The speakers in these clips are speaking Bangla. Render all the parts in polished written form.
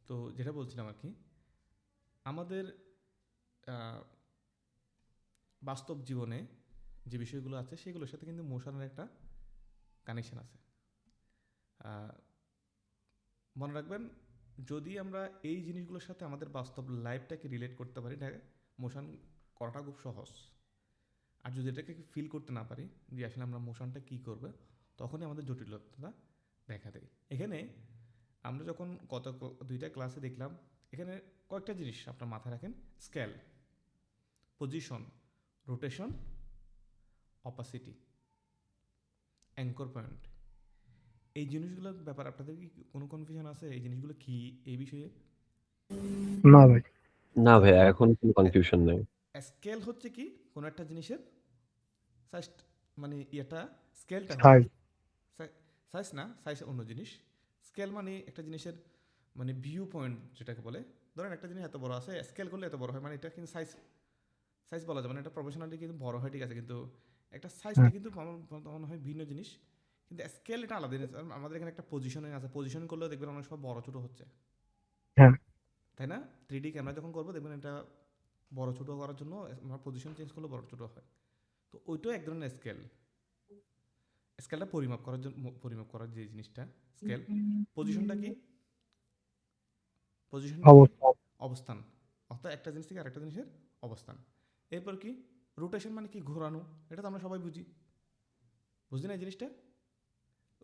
তো যেটা বলছিলাম আর কি, আমাদের বাস্তব জীবনে যে বিষয়গুলো আছে সেগুলোর সাথে কিন্তু মোশনের একটা কানেকশন আছে। আহ, মনে রাখবেন, যদি আমরা এই জিনিসগুলোর সাথে আমাদের বাস্তব লাইফটাকে রিলেট করতে পারি, এটা মোশন করাটা খুব সহজ। আর যদি এটাকে ফিল করতে না পারি যে আসলে আমরা মোশনটা কী করবে, তখনই আমাদের জটিলতা দেখা দেয়। এখানে আমরা যখন গত দুইটা ক্লাসে দেখলাম, এখানে কয়েকটা জিনিস আপনার মাথায় রাখেন: scale, position, rotation, opacity, anchor point. এই জিনিসগুলোর ব্যাপারে আপনাদের কি কোনো কনফিউশন আছে? এই জিনিসগুলো কি এই বিষয়ে? না ভাই। না ভাইয়া, এখন কোনো কনফিউশন নেই। স্কেল হচ্ছে কি কোনো একটা জিনিসের সাইজ, মানে এটা স্কেলটা হচ্ছে সাইজ। সাইজ না, সাইজ অন্য জিনিস। স্কেল মানে একটা জিনিসের মানে ভিউ পয়েন্ট যেটাকে বলে। ধরেন একটা জিনিস এত বড় আছে, স্কেল করলে এত বড় হয়, মানে এটা কিন্তু সাইজ সাইজ বলা যাবে না। এটা প্রফেশনালি কিন্তু বড় হয়, ঠিক আছে, কিন্তু একটা সাইজটা হুম, কিন্তু আমার মনে হয় ভিন্ন জিনিস। কিন্তু স্কেল এটা আলাদা জিনিস। আমাদের এখানে একটা পজিশনিং আছে, পজিশন করলেও দেখবেন অনেক সময় বড় ছোটো হচ্ছে, হ্যাঁ। তাই না? 3D ক্যামেরা যখন করবো দেখবেন এটা বড় ছোটো করার জন্য আমরা পজিশন চেঞ্জ করলে বড় ছোটো হয়। তো ওইটাও এক ধরনের স্কেল। স্কেলটা পরিমাপ করার জন্য, পরিমাপ করার যে জিনিসটা স্কেল। পজিশনটা কি? পজিশনটা কি? অবস্থা। অবস্থান। অর্থাৎ একটা জিনিস থেকে আরেকটা জিনিসের অবস্থান। এরপর কি? রোটেশন মানে কি? ঘোরানো। এটা তো আমরা সবাই বুঝি। বুঝলি না এই জিনিসটা?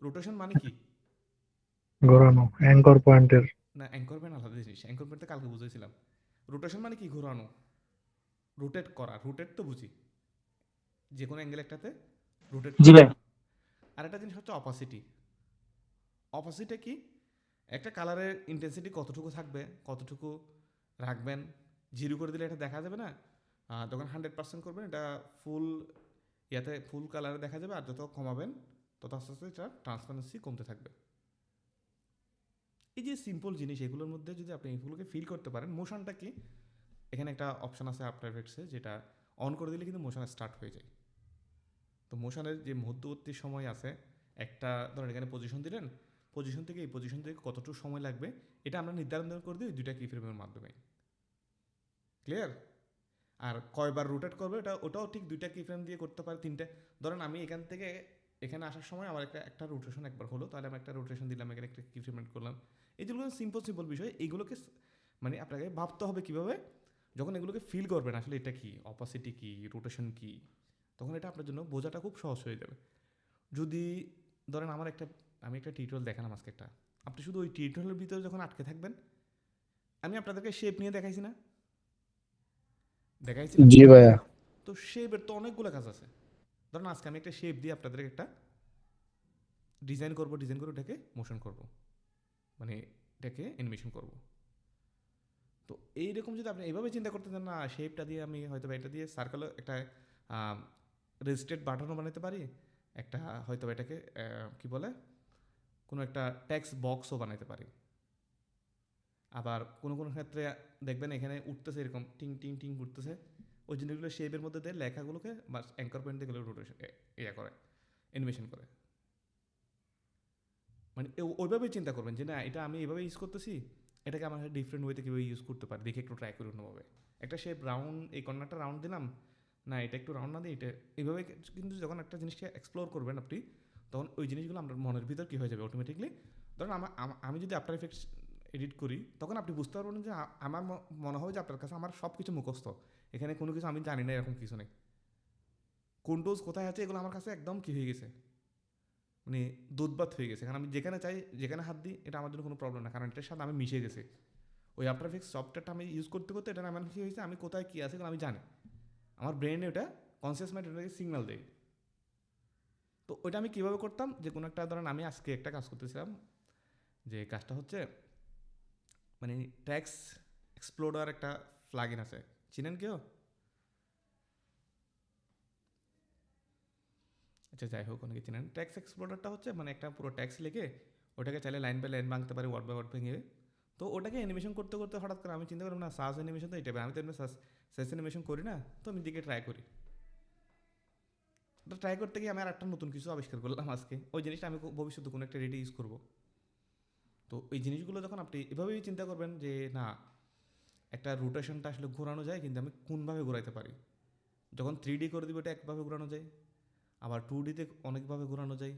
রোটেশন মানে কি? ঘোরানো অ্যাঙ্কর পয়েন্টের। না, অ্যাঙ্করম্যান আলাদা জিনিস। অ্যাঙ্করম্যান তো কালকে বুঝেছিলাম। রোটেশন মানে কি? ঘোরানো, রোটেট করা। রোটেট তো বুঝি, যে কোনো অ্যাঙ্গেল একটাতে রোটেট জি করা। ভাই। আরেকটা জিনিস হচ্ছে অপাসিটি। অপাসিটি কি? একটা কালারের ইন্টেন্সিটি কতটুকু থাকবে, কতটুকু রাখবেন। জিরো করে দিলে এটা দেখা যাবে না। যখন 100% করবেন এটা ফুল ইয়াতে ফুল কালারে দেখা যাবে, আর যত কমাবেন তত আস্তে আস্তে এটা ট্রান্সপারেন্সি কমতে থাকবে। এই যে সিম্পল জিনিস, এগুলোর মধ্যে যদি আপনি এগুলোকে ফিল করতে পারেন। মোশনটা কি? এখানে একটা অপশন আছে আফটার এফেক্টসে, যেটা অন করে দিলে কিন্তু মোশন স্টার্ট হয়ে যায়। তো মোশনের যে মধ্যবর্তী সময় আছে, একটা ধরেন এখানে পজিশন দিলেন, পজিশন থেকে এই পজিশন থেকে কতটুকু সময় লাগবে এটা আমরা নির্ধারণ করে দিই দুইটা কি ফ্রেমের মাধ্যমে। ক্লিয়ার? আর কয়বার রোটেট করবে ওটাও ঠিক দুইটা কি ফ্রেম দিয়ে করতে পারে, তিনটে। ধরেন আমি এখান থেকে এখানে আসার সময় আমার একটা রোটেশন একবার হলো, তাহলে আমি একটা রোটেশন দিলাম, এখানে একটা কি ফ্রেম করলাম। এই যেগুলো সিম্পল সিম্পল বিষয়, এইগুলোকে মানে আপনাকে ভাবতে হবে কীভাবে। যখন এগুলোকে ফিল করবেন আসলে এটা কি, অপাসিটি কি, রোটেশন কি, তখন এটা আপনার জন্য বোঝাটা খুব সহজ হয়ে যাবে। যদি ধরেন আমি একটা টিউটোরিয়াল দেখালাম আজকে একটা, আপনি শুধু ওই টিউটোরিয়ালের ভিতরে যখন আটকে থাকবেন, আমি আপনাদেরকে শেপ নিয়ে দেখাইছি না? দেখাইছি না? জি ভাইয়া। তো শেপের তো অনেকগুলো কাজ আছে। ধরুন আজকে আমি একটা শেপ দিয়ে আপনাদেরকে একটা ডিজাইন করব, ডিজাইন করে ওটাকে মোশন করব, মানে এটাকে অ্যানিমেশন করব। তো এইরকম যদি আপনি এইভাবে চিন্তা করতে চান, না শেপটা দিয়ে আমি হয়তো এটা দিয়ে সার্কেলও একটা রেজিস্ট্রেড বাটনও বানাতে পারি, একটা হয়তো এটাকে কি বলে কোনো একটা টেক্সট বক্সও বানাতে পারি। আবার কোনো কোনো ক্ষেত্রে দেখবেন এখানে উঠতেছে এরকম টিং টিং টিং উঠতেছে, ওই জিনিসগুলো শেপের মধ্যে দিয়ে লেখাগুলোকে বা অ্যাঙ্কর পয়েন্ট দিয়ে রোটেশন ইয়া করে, অ্যানিমেশন করে। মানে ওইভাবেই চিন্তা করবেন যে না এটা আমি এভাবে ইউজ করতেছি, এটাকে আমার ডিফারেন্ট ওয়েতে কীভাবে ইউজ করতে পারি দেখে একটু ট্রাই করি অন্যভাবে। একটা শেপ রাউন্ড, এই কর্নারটা রাউন্ড দিলাম, না এটা একটু রাউন্ড না দিই এটা এইভাবে। কিন্তু যখন একটা জিনিসকে এক্সপ্লোর করবেন আপনি, তখন ওই জিনিসগুলো আপনার মনের ভিতর কী হয়ে যাবে অটোমেটিকলি। ধরুন আমি যদি আফটার এফেক্টস এডিট করি, তখন আপনি বুঝতে পারবেন যে আমার মনে হয় যে আপনার কাছে আমার সব কিছু মুখস্থ, এখানে কোনো কিছু আমি জানি না এরকম কিছু নেই। কোন টোজ কোথায় আছে এগুলো আমার কাছে একদম কী হয়ে গেছে, মানে দুধবাত হয়ে গেছে। কারণ আমি যেখানে চাই যেখানে হাত দিই এটা আমার জন্য কোনো প্রবলেম না, কারণ এটার সাথে আমি মিশে গেছি। ওই আফটার এফেক্টস সফটওয়্যারটা আমি ইউজ করতে করতে এটা এমন কী হয়েছে, আমি কোথায় কী আছে আমি জানি, আমার ব্রেনে ওটা কনসিয়াস মাইন্ড ওটাকে সিগন্যাল দেয়। তো ওইটা আমি কীভাবে করতাম, যে কোনো একটা ধরেন আমি আজকে একটা কাজ করতেছিলাম, যে কাজটা হচ্ছে মানে ট্যাক্স এক্সপ্লোরার একটা প্লাগইন আছে, চিনেন কেউ? আচ্ছা যাই হোক, অনেকে চিনেন। ট্যাক্স এক্সপ্লোরারটা হচ্ছে মানে একটা পুরো ট্যাক্স লিখে ওটাকে চাইলে লাইন বাই লাইন ভাঙতে পারি, ওয়ার্ড বাই ওয়ার্ড ভেঙে। তো ওটাকে অ্যানিমেশন করতে করতে হঠাৎ করে আমি চিন্তা করলাম না সাস অ্যানিমেশন তো এটা, আমি তো এমনি সাস অ্যানিমেশন করি না, তো আমি দিকে ট্রাই করি। তো ট্রাই করতে গিয়ে আমি আর একটা নতুন কিছু আবিষ্কার করলাম আজকে, ওই জিনিসটা আমি ভবিষ্যতে কোনো একটা রেডি ইউজ করবো। তো এই জিনিসগুলো যখন আপনি এভাবেই চিন্তা করবেন যে না, একটা রোটেশনটা আসলে ঘোরানো যায়, কিন্তু আমি কোনভাবে ঘোরাইতে পারি। যখন 3D করে দিব এটা একভাবে ঘোরানো যায়, আবার 2Dতে অনেকভাবে ঘোরানো যায়।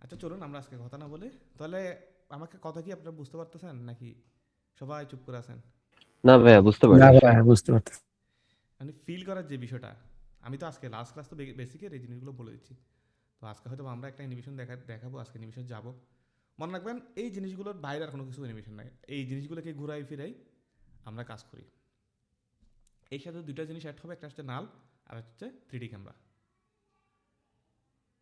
আচ্ছা চলুন আমরা আজকে কথা না বলে, তাহলে আমাকে কথা কি আপনারা বুঝতে পারতেছেন নাকি সবাই চুপ করে আছেন? না ভাইয়া বুঝতে না পারছি। ভাই বুঝতে পারতেছি। মানে ফিল করার যে বিষয়টা, আমি তো আজকে লাস্ট ক্লাস তো বেসিকের এই জিনিসগুলো বলে দিচ্ছি। তো আজকে হয়তো আমরা একটা অ্যানিমেশন দেখাবো, আজকে অ্যানিমেশন যাবো। মনে রাখবেন এই জিনিসগুলোর বাইরে আর কোনো কিছু অ্যানিমেশন নাই, এই জিনিসগুলোকে ঘুরাই ফিরাই আমরা কাজ করি। এই সাথে দুইটা জিনিস অ্যাড হবে, একটা হচ্ছে নাল আর হচ্ছে 3D ক্যামেরা।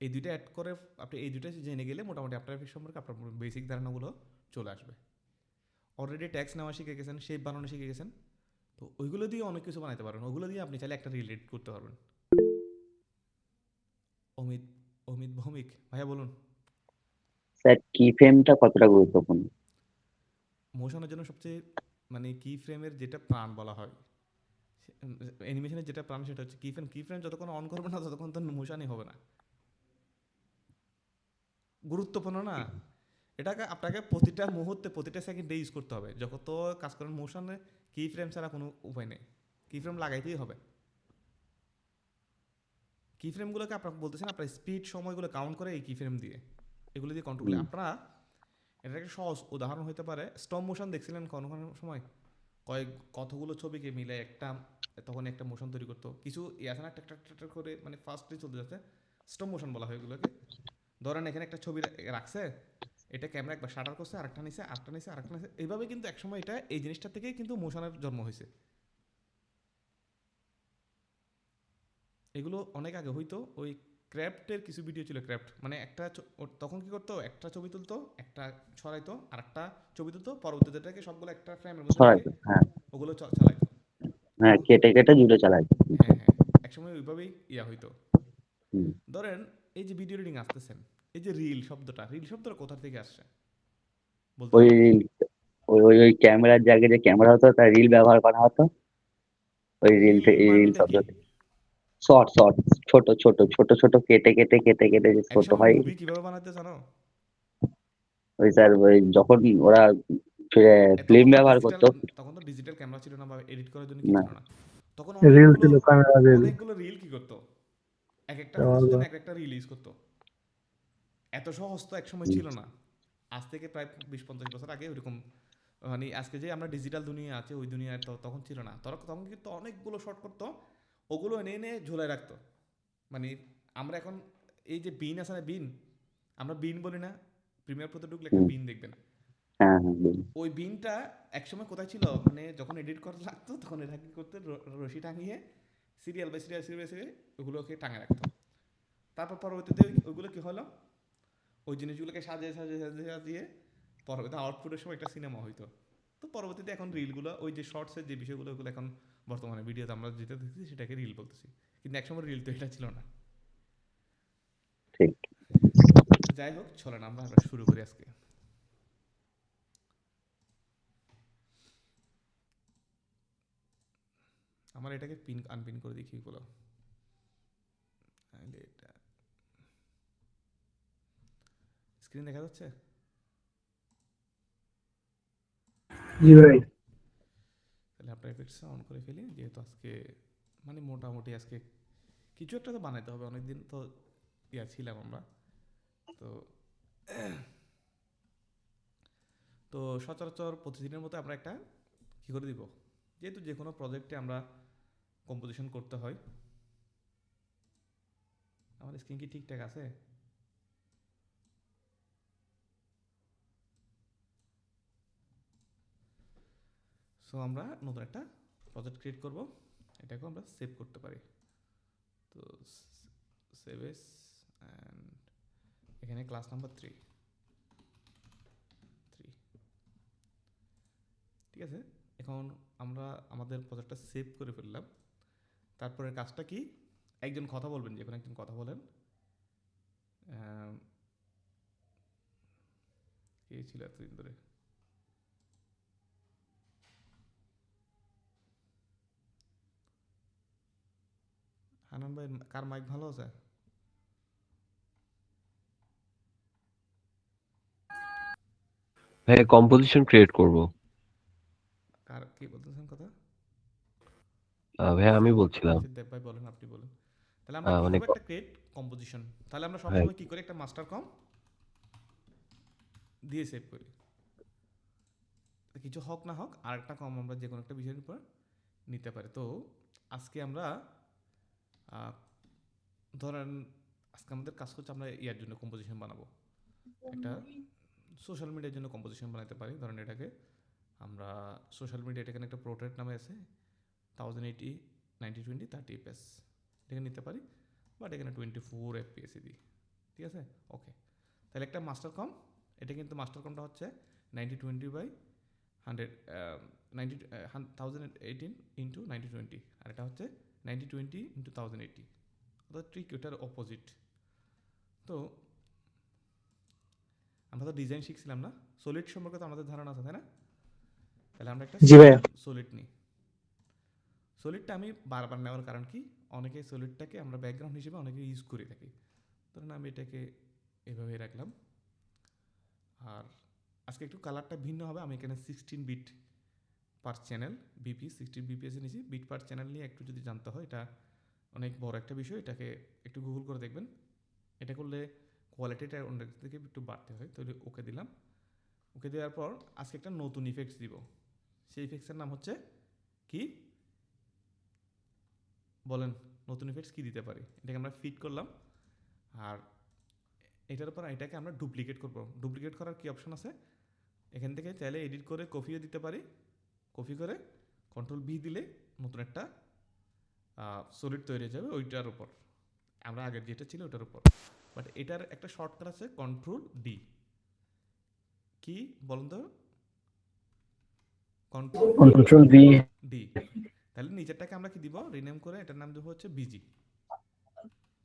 এই দুইটা অ্যাড করে আপনি এই দুইটা জেনে গেলে মোটামুটি আফটার এফেক্ট সম্পর্কে আপনার বেসিক ধারণাগুলো চলে আসবে। অলরেডি ট্যাক্স নেওয়া শিখে গেছেন, শেপ বানানো শিখে গেছেন, তো ওইগুলো দিয়ে অনেক কিছু বানাতে পারবেন। ওগুলো দিয়ে আপনি চাইলে একটা রিলেট করতে পারবেন। অমিত অমিত ভৌমিক ভাইয়া বলুন। স্যার কি ফ্রেমটা কতটা গুরুত্বপূর্ণ? মোশনের জন্য সবচেয়ে মানে কি ফ্রেমের যেটা প্রাণ বলা হয়, অ্যানিমেশনের যেটা প্রাণ সেটা হচ্ছে কি ফ্রেম। কি ফ্রেম যতক্ষণ অন করবে না ততক্ষণ তো মোশনই হবে না। গুরুত্বপূর্ণ না, এটাকে আপনাকে প্রতিটা মুহূর্তে প্রতিটা সেকেন্ডে ইউজ করতে হবে। যখন তো কাজ করেন মোশনে, কি ফ্রেম ছাড়া কোনো উপায় নেই, কি ফ্রেম লাগাইতেই হবে। কি ফ্রেমগুলোকে আপনার বলতেছেন আপনার স্পিড সময়গুলো কাউন্ট করে এই কি ফ্রেম দিয়ে, এগুলো দিয়ে কন্ট্রোল করে হুম, আপনারা। এটা একটা সহজ উদাহরণ হতে পারে, স্টপ মোশন দেখছিলেন কোনো কোনো সময়? কয়েক কতগুলো ছবিকে মিলে একটা, তখন একটা মোশন তৈরি করতো। কিছু আছে না একটা করে, মানে ফার্স্টে চলতে যাচ্ছে, স্টপ মোশন বলা হয় এগুলোকে। ধরেন এখানে একটা ছবি রাখছে, এটা ক্যামেরা একবার শাটার করছে, আরেকটা নিছে, আরেকটা নিছে, আরেকটা নিছে, এইভাবে কিন্তু একসময় এটা এই জিনিসটা থেকেই কিন্তু মোশনের জন্ম হয়েছে। এগুলো অনেক আগে হয়তো ওই ক্র্যাফটের কিছু ভিডিও ছিল। ক্র্যাফট মানে একটা তখন কি করতো, একটা ছবি তুলতো, একটা ছড়াইতো, আর একটা ছবি তুলতো, পরবর্তীতে এটাকে সবগুলো একটা ফ্রেমের মধ্যে রেখে ছড়াইতো, হ্যাঁ। ওগুলো চালাইতো। তো হ্যাঁ, কেটে কেটে জুড়ে চালাই। হ্যাঁ হ্যাঁ, একসময় ওইভাবেই হইতো। হুম। ধরেন এই যে ভিডিও রিডিং আসতেছেন, এই যে রিল শব্দটা কোথা থেকে আসছে বলতে ওই পারবেন? রিল, ওই ক্যামেরার জায়গায় যে ক্যামেরা হতো তার রিল ব্যবহার করা হতো। ওই রিল রিল থেকে রিল মানেটা শব্দ কি? থেকে শর্ট শর্ট, ছোট ছোট ছোট ছোট কেটে কেটে কেটে কেটে যে ছোট একসময় হয়। মুভি কিভাবে বানাতে জানো? ওই স্যার, ওই যখন ওরা তখন ফিল্ম তো ব্যবহার ডিজিটাল, করতো। ক্যামেরা ছিল না বা এডিট করার জন্য কি না, ছিল না। তখন রিল অনেকগুলো ছিল, ক্যামেরা রিল। অনেকগুলো রিল কি করতো, এক একটা ফটোর জন্য এক একটা রিল ইউজ করতো। এত সহজ তো একসময় ছিল না। আজ থেকে প্রায় 20-50 বছর আগে ওইরকম, মানে আজকে যে আমরা ডিজিটাল দুনিয়া আছে ওই দুনিয়ায় তো তখন ছিল না। তখন কিন্তু অনেকগুলো শর্ট করতো, ওগুলো এনে এনে ঝোলায় রাখতো। মানে আমরা এখন এই যে বিন আছে না, বিন, আমরা বিন বলি না, প্রিমিয়ার প্রোতে ঢুকলে একটা হুম, বিন দেখবেন। হ্যাঁ হ্যাঁ বলুন। ওই বিনটা একসময় কোথায় ছিল, মানে যখন এডিট করা লাগতো তখন এটা কি করতে, রশি টাঙিয়ে serial by serial serial serial ওগুলোকে টাঙে রাখতো। তারপর পরবর্তীতে ওইগুলো কি হলো, ওই জিনিসগুলোকে সাজিয়ে সাজিয়ে সাজিয়ে সাজিয়ে পরবর্তী আউটপুটের সময় একটা সিনেমা হইতো। তো পরবর্তীতে এখন রিলগুলো, ওই যে শর্টসের যে বিষয়গুলো, ওগুলো এখন বর্তমানে ভিডিওতে আমরা যেটা দেখছি সেটাকে রিল বলতেছি, কিন্তু একসময় রিল তো এটা ছিল না। ঠিক। তো যাই হোক, চলেন আমরা শুরু করি আজকে। আমার এটাকে পিন আনপিন করে দেখি বলো, এটা স্ক্রিন দেখা যাচ্ছে? জি ভাই। তাহলে আপনার এফেক্টস অন করে ফেলি, যেহেতু আজকে মানে মোটামুটি আজকে কিছু একটা তো বানাইতে হবে, অনেকদিন তো ছিলাম আমরা। তো তো সচরাচর প্রতিদিনের মতো আমরা একটা কী করে দিব, যেহেতু যে কোনো প্রজেক্টে আমরা কম্পোজিশন করতে হয়। আমার স্ক্রিন কি ঠিকঠাক আছে? সো আমরা নতুন একটা প্রজেক্ট ক্রিয়েট করব, এটাকেও আমরা সেভ করতে পারি। তো সেভ এস, অ্যান্ড এখানে ক্লাস নাম্বার 3, ঠিক আছে। এখন আমরা আমাদের প্রজেক্টটা সেভ করে ফেললাম। তারপরে কাজটা কি, একজন কথা বলবেন, যে কোনো একজন কথা বলেন। কে ছিল এতদিন ধরে? হানান ভাই, কার মাইক ভালো আছে? ভাইয়া কম্পোজিশন ক্রিয়েট করব। কার কি বলতেছেন কথা? ভাইয়া আমি বলছিলাম আচ্ছা দেব ভাই বলেন, আপনি বলেন। তাহলে আমরা কি মানে করবো, একটা ক্রিয়েট কম্পোজিশন। তাহলে আমরা হ্যাঁ সবসময় কি করি, একটা মাস্টার কম দিয়ে সেভ করি। কিছু হোক না হোক আর একটা কম আমরা যে কোনো একটা বিষয়ের উপর নিতে পারি। তো আজকে আমরা আহ, ধরেন আজকে আমাদের কাজ করছে, আমরা ইয়ার জন্য কম্পোজিশন বানাবো, একটা সোশ্যাল মিডিয়ার জন্য কম্পোজিশন বানাতে পারি। ধরেন এটাকে আমরা সোশ্যাল মিডিয়া, এখানে একটা পোর্ট্রেট নামে আছে 1080 90 20 30 এফপিএস, এটাকে নিতে পারি, বাট এখানে 24 এফপিএস দিই। ঠিক আছে, ওকে। তাহলে একটা মাস্টার কম, এটা কিন্তু মাস্টার কমটা হচ্ছে 9020/100, 1018 ইন্টু 9020, আর এটা হচ্ছে 9020 ইন্টু 1080, অর্থাৎ ঠিক ওটার অপোজিট। তো আমরা তো ডিজাইন শিখছিলাম না, সলিড সম্পর্কে তো আমাদের ধারণা আছে তাই না? তাহলে আমরা একটা জি ভাইয়া। সলিড নিই। সলিডটা আমি বারবার নেওয়ার কারণ কি, অনেকে সলিডটাকে আমরা ব্যাকগ্রাউন্ড হিসেবে অনেকে ইউজ করে থাকি। ধরুন আমি এটাকে এভাবে রাখলাম, আর আজকে একটু কালারটা ভিন্ন হবে। আমি এখানে 16 বিট পার চ্যানেল বিপি 16 বিপিএস এ নিয়েছি। বিট পার চ্যানেল নিয়ে একটু যদি জানতে হয়, এটা অনেক বড় একটা বিষয়, এটাকে একটু গুগল করে দেখবেন। এটা করলে কোয়ালিটিটা অনেক থেকে একটু বাড়তে হয়। তাহলে ওকে দিলাম। ওকে দেওয়ার পর আজকে একটা নতুন ইফেক্টস দিব। সেই ইফেক্টসের নাম হচ্ছে কি বলেন, নতুন ইফেক্টস কী দিতে পারি? এটাকে আমরা ফিট করলাম, আর এটার উপর এটাকে আমরা ডুপ্লিকেট করব। ডুপ্লিকেট করার কি অপশন আছে, এখান থেকে চাইলে এডিট করে কপিও দিতে পারি। কপি করে কন্ট্রোল ভি দিলে নতুন একটা সলিড তৈরি হয়ে যাবে ওইটার উপর, আমরা আগের যেটা ছিল ওটার উপর। বাট এটার একটা শর্টকাট আছে, কন্ট্রোল ডি। কি বলুন তো? Control control V. ডি। তাহলে নিচেরটাকে আমরা কি দিব, রিনেম করে এটার নাম দেবো হচ্ছে বিজি।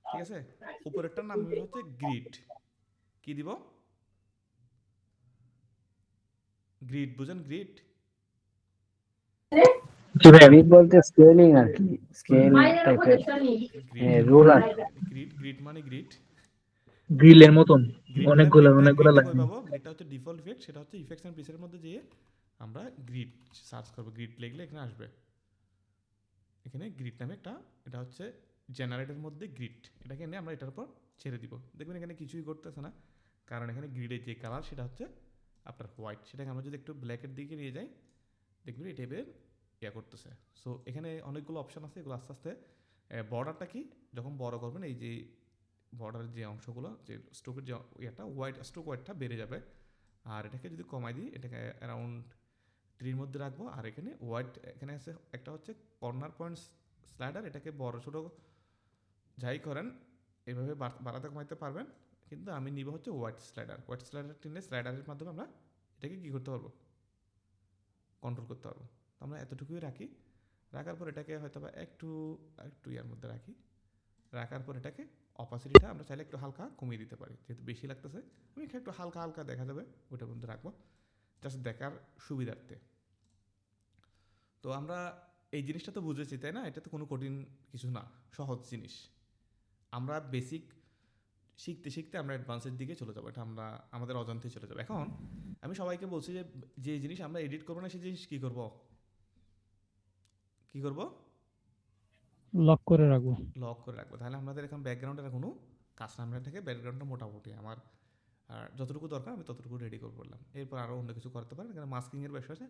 ঠিক আছে, উপরেরটার নাম হচ্ছে গ্রিড। কি দিব? গ্রিড, বুঝেন গ্রিড? জি ভাইয়া। গ্রিড বলতে স্কেলিং আর কি, স্কেল টাইপের গ্রিড রুল আর গ্রিড গ্রিড মানে গ্রিড। গ্রিলের মতন গ্রিডটা অনেকগুলা গ্রিডটা কই লাগবে। পাবো? গ্রিডটা হচ্ছে ডিফল্ট ইফেক্ট, সেটা হচ্ছে ইফেক্টস এন্ড প্রিসেটের মধ্যে যেয়ে আমরা গ্রিড সার্চ করবো। গ্রিড লিখলে এখানে আসবে। এখানে গ্রিড নামে একটা, এটা হচ্ছে জেনারেটের মধ্যে গ্রিড, এটাকে এনে আমরা এটার উপর ছেড়ে দিব। দেখবেন এখানে কিছুই করতেছে না, কারণ এখানে গ্রিডের যে কালার সেটা হচ্ছে আপনার হোয়াইট। সেটাকে আমরা যদি একটু ব্ল্যাকের দিকে নিয়ে যাই, দেখবেন এই টাইপের ইয়া করতেছে। সো এখানে অনেকগুলো অপশন আছে, এগুলো আস্তে আস্তে। বর্ডারটা কি, যখন বড় করবেন এই যে বর্ডারের যে অংশগুলো, যে স্ট্রোকের যে ইয়েটা হোয়াইট, স্ট্রোক হোয়াইটটা বেড়ে যাবে। আর এটাকে যদি কমাই দিই, এটাকে অ্যারাউন্ড 3 মধ্যে রাখবো। আর এখানে হোয়াইট, এখানে আছে একটা হচ্ছে কর্নার পয়েন্ট স্লাইডার, এটাকে বড় ছোটো যাই করেন এভাবে বাড়াতে কমাইতে পারবেন। কিন্তু আমি নিব হচ্ছে হোয়াইট স্লাইডার। হোয়াইট স্লাইডার টেনে স্লাইডারের মাধ্যমে আমরা এটাকে কী করতে পারবো, কন্ট্রোল করতে পারবো। তো আমরা এতটুকুই রাখি। রাখার পর এটাকে হয়তো বা একটু একটু ইয়ার মধ্যে রাখি। রাখার পর এটাকে অপাসিটিটা আমরা চাইলে একটু হালকা কমিয়ে দিতে পারি, যেহেতু বেশি লাগতেছে। আমি এখানে একটু হালকা হালকা দেখা যাবে ওইটার মধ্যে রাখবো, জাস্ট দেখার সুবিধার্থে। তো আমরা এই জিনিসটা তো বুঝেছি তাই না? এটা তো কোনো কঠিন কিছু না, সহজ জিনিস। আমরা বেসিক শিখতে শিখতে আমরা অ্যাডভান্সের দিকে চলে যাবো, এটা আমরা আমাদের অজান্তেই চলে যাবো। এখন আমি সবাইকে বলছি যে যে জিনিস আমরা এডিট করবো না সেই জিনিস কী করবো, কী করবো? লক করে রাখবো। লক করে রাখবো। তাহলে আমাদের এখন ব্যাকগ্রাউন্ডের কোনো কাজ না, আমরা থেকে ব্যাকগ্রাউন্ডটা মোটামুটি আমার যতটুকু দরকার আমি ততটুকু রেডি করে বললাম। এরপর আরও অন্য কিছু করতে পারেন। এখানে মাস্কিংয়ের বিষয় আছে,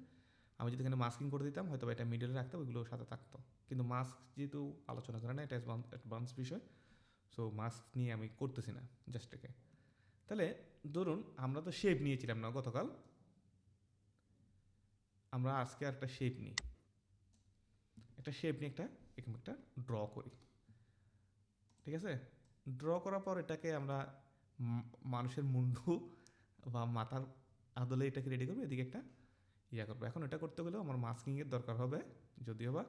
আমি যদি এখানে মাস্কিং করে দিতাম হয়তো এটা মিডলে রাখতাম, ওইগুলো সাথে থাকতো। কিন্তু মাস্ক যেহেতু আলোচনা করে না, এটা অ্যাডভান্স বিষয়, সো মাস্ক নিয়ে আমি করতেছি না, জাস্ট একে। তাহলে ধরুন আমরা তো শেপ নিয়েছিলাম না গতকাল, আমরা আজকে একটা শেপ নিই। একটা শেপ নিয়ে এরকম একটা ড্র করি। ঠিক আছে, ড্র করার পর এটাকে আমরা মানুষের মুন্ডু বা মাথার আদলে এটাকে রেডি করবো, এদিকে একটা ইয়া করবো। এখন এটা করতে গেলেও আমার মাস্কিংয়ের দরকার হবে, যদিও বা।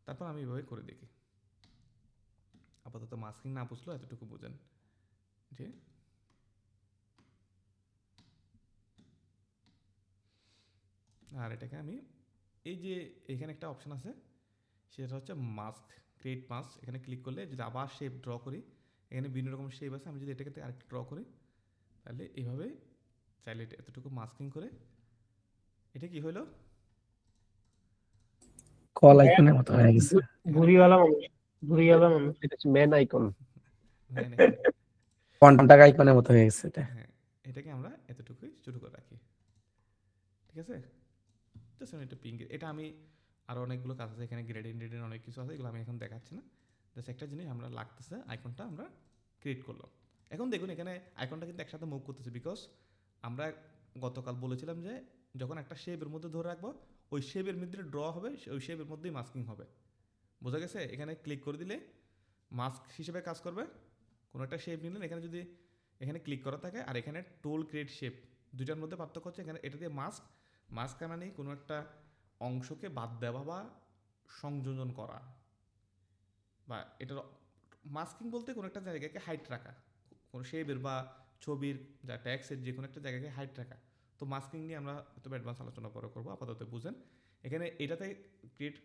তারপর আমি এভাবে করে দেখি। আপাতত মাস্কিং না বুঝলেও এতটুকু বোঝেন যে আর এটাকে আমি এই যে এখানে একটা অপশান আছে, সেটা হচ্ছে মাস্ক, ক্রিয়েট মাস্ক। এখানে ক্লিক করলে যদি আবার শেপ ড্র করি, এখানে বিভিন্ন রকম শেপ আছে। আমি যদি এটাকে আরেকটু ড্র করি, তাহলে এইভাবে চাইলে এটা এতটুকু মাস্কিং করে এটা কি হলো কল আইকনের মতো হয়ে গেছে। ভুড়িওয়ালা মানুষ, ভুড়িওয়ালা মানুষ। এটা হচ্ছে মেন আইকন। হ্যাঁ নাকি? কন্টাক্ট আইকনের মতো হয়ে গেছে এটা। হ্যাঁ এটাকে আমরা এতটুকুই ছোট করে রাখি, ঠিক আছে? জাস্ট আমি এটা পিঙ্ক, এটা আমি আরও অনেকগুলো কাজ আছে এখানে, গ্রেডিয়েন্ট অনেক কিছু আছে, এগুলো আমি এখন দেখাচ্ছি না। জাস্ট একটা জিনিস আমরা লাগতেছে, আইকনটা আমরা ক্রিয়েট করলাম। এখন দেখুন এখানে আইকনটা কিন্তু একসাথে মুভ করতেছে, বিকজ আমরা গতকাল বলেছিলাম যে যখন একটা শেপের মধ্যে ধরে রাখবো ওই শেপের মধ্যে ড্র হবে, ওই শেপের মধ্যেই মাস্কিং হবে। বোঝা গেছে? এখানে ক্লিক করে দিলে মাস্ক হিসেবে কাজ করবে। কোনো একটা শেপ নিলেন, এখানে যদি এখানে ক্লিক করা থাকে আর এখানে টোল ক্রিয়েট শেপ, দুইটার মধ্যে পার্থক্য হচ্ছে এখানে এটা দিয়ে মাস্ক মানে কোনো একটা অংশকে বাদ দেওয়া বা সংযোজন করা, বা এটার মাস্কিং বলতে কোনো একটা জায়গাকে হাইট রাখা, কোনো শেপের বা ছবির যা ট্যাক্সের যে কোনো একটা জায়গাকে হাইট রাখা। তো মাস্কিং নিয়ে আমরা একটু অ্যাডভান্স আলোচনা পরে করবো, আপাতত বুঝেন। এখানে এটাতে ক্রিয়েট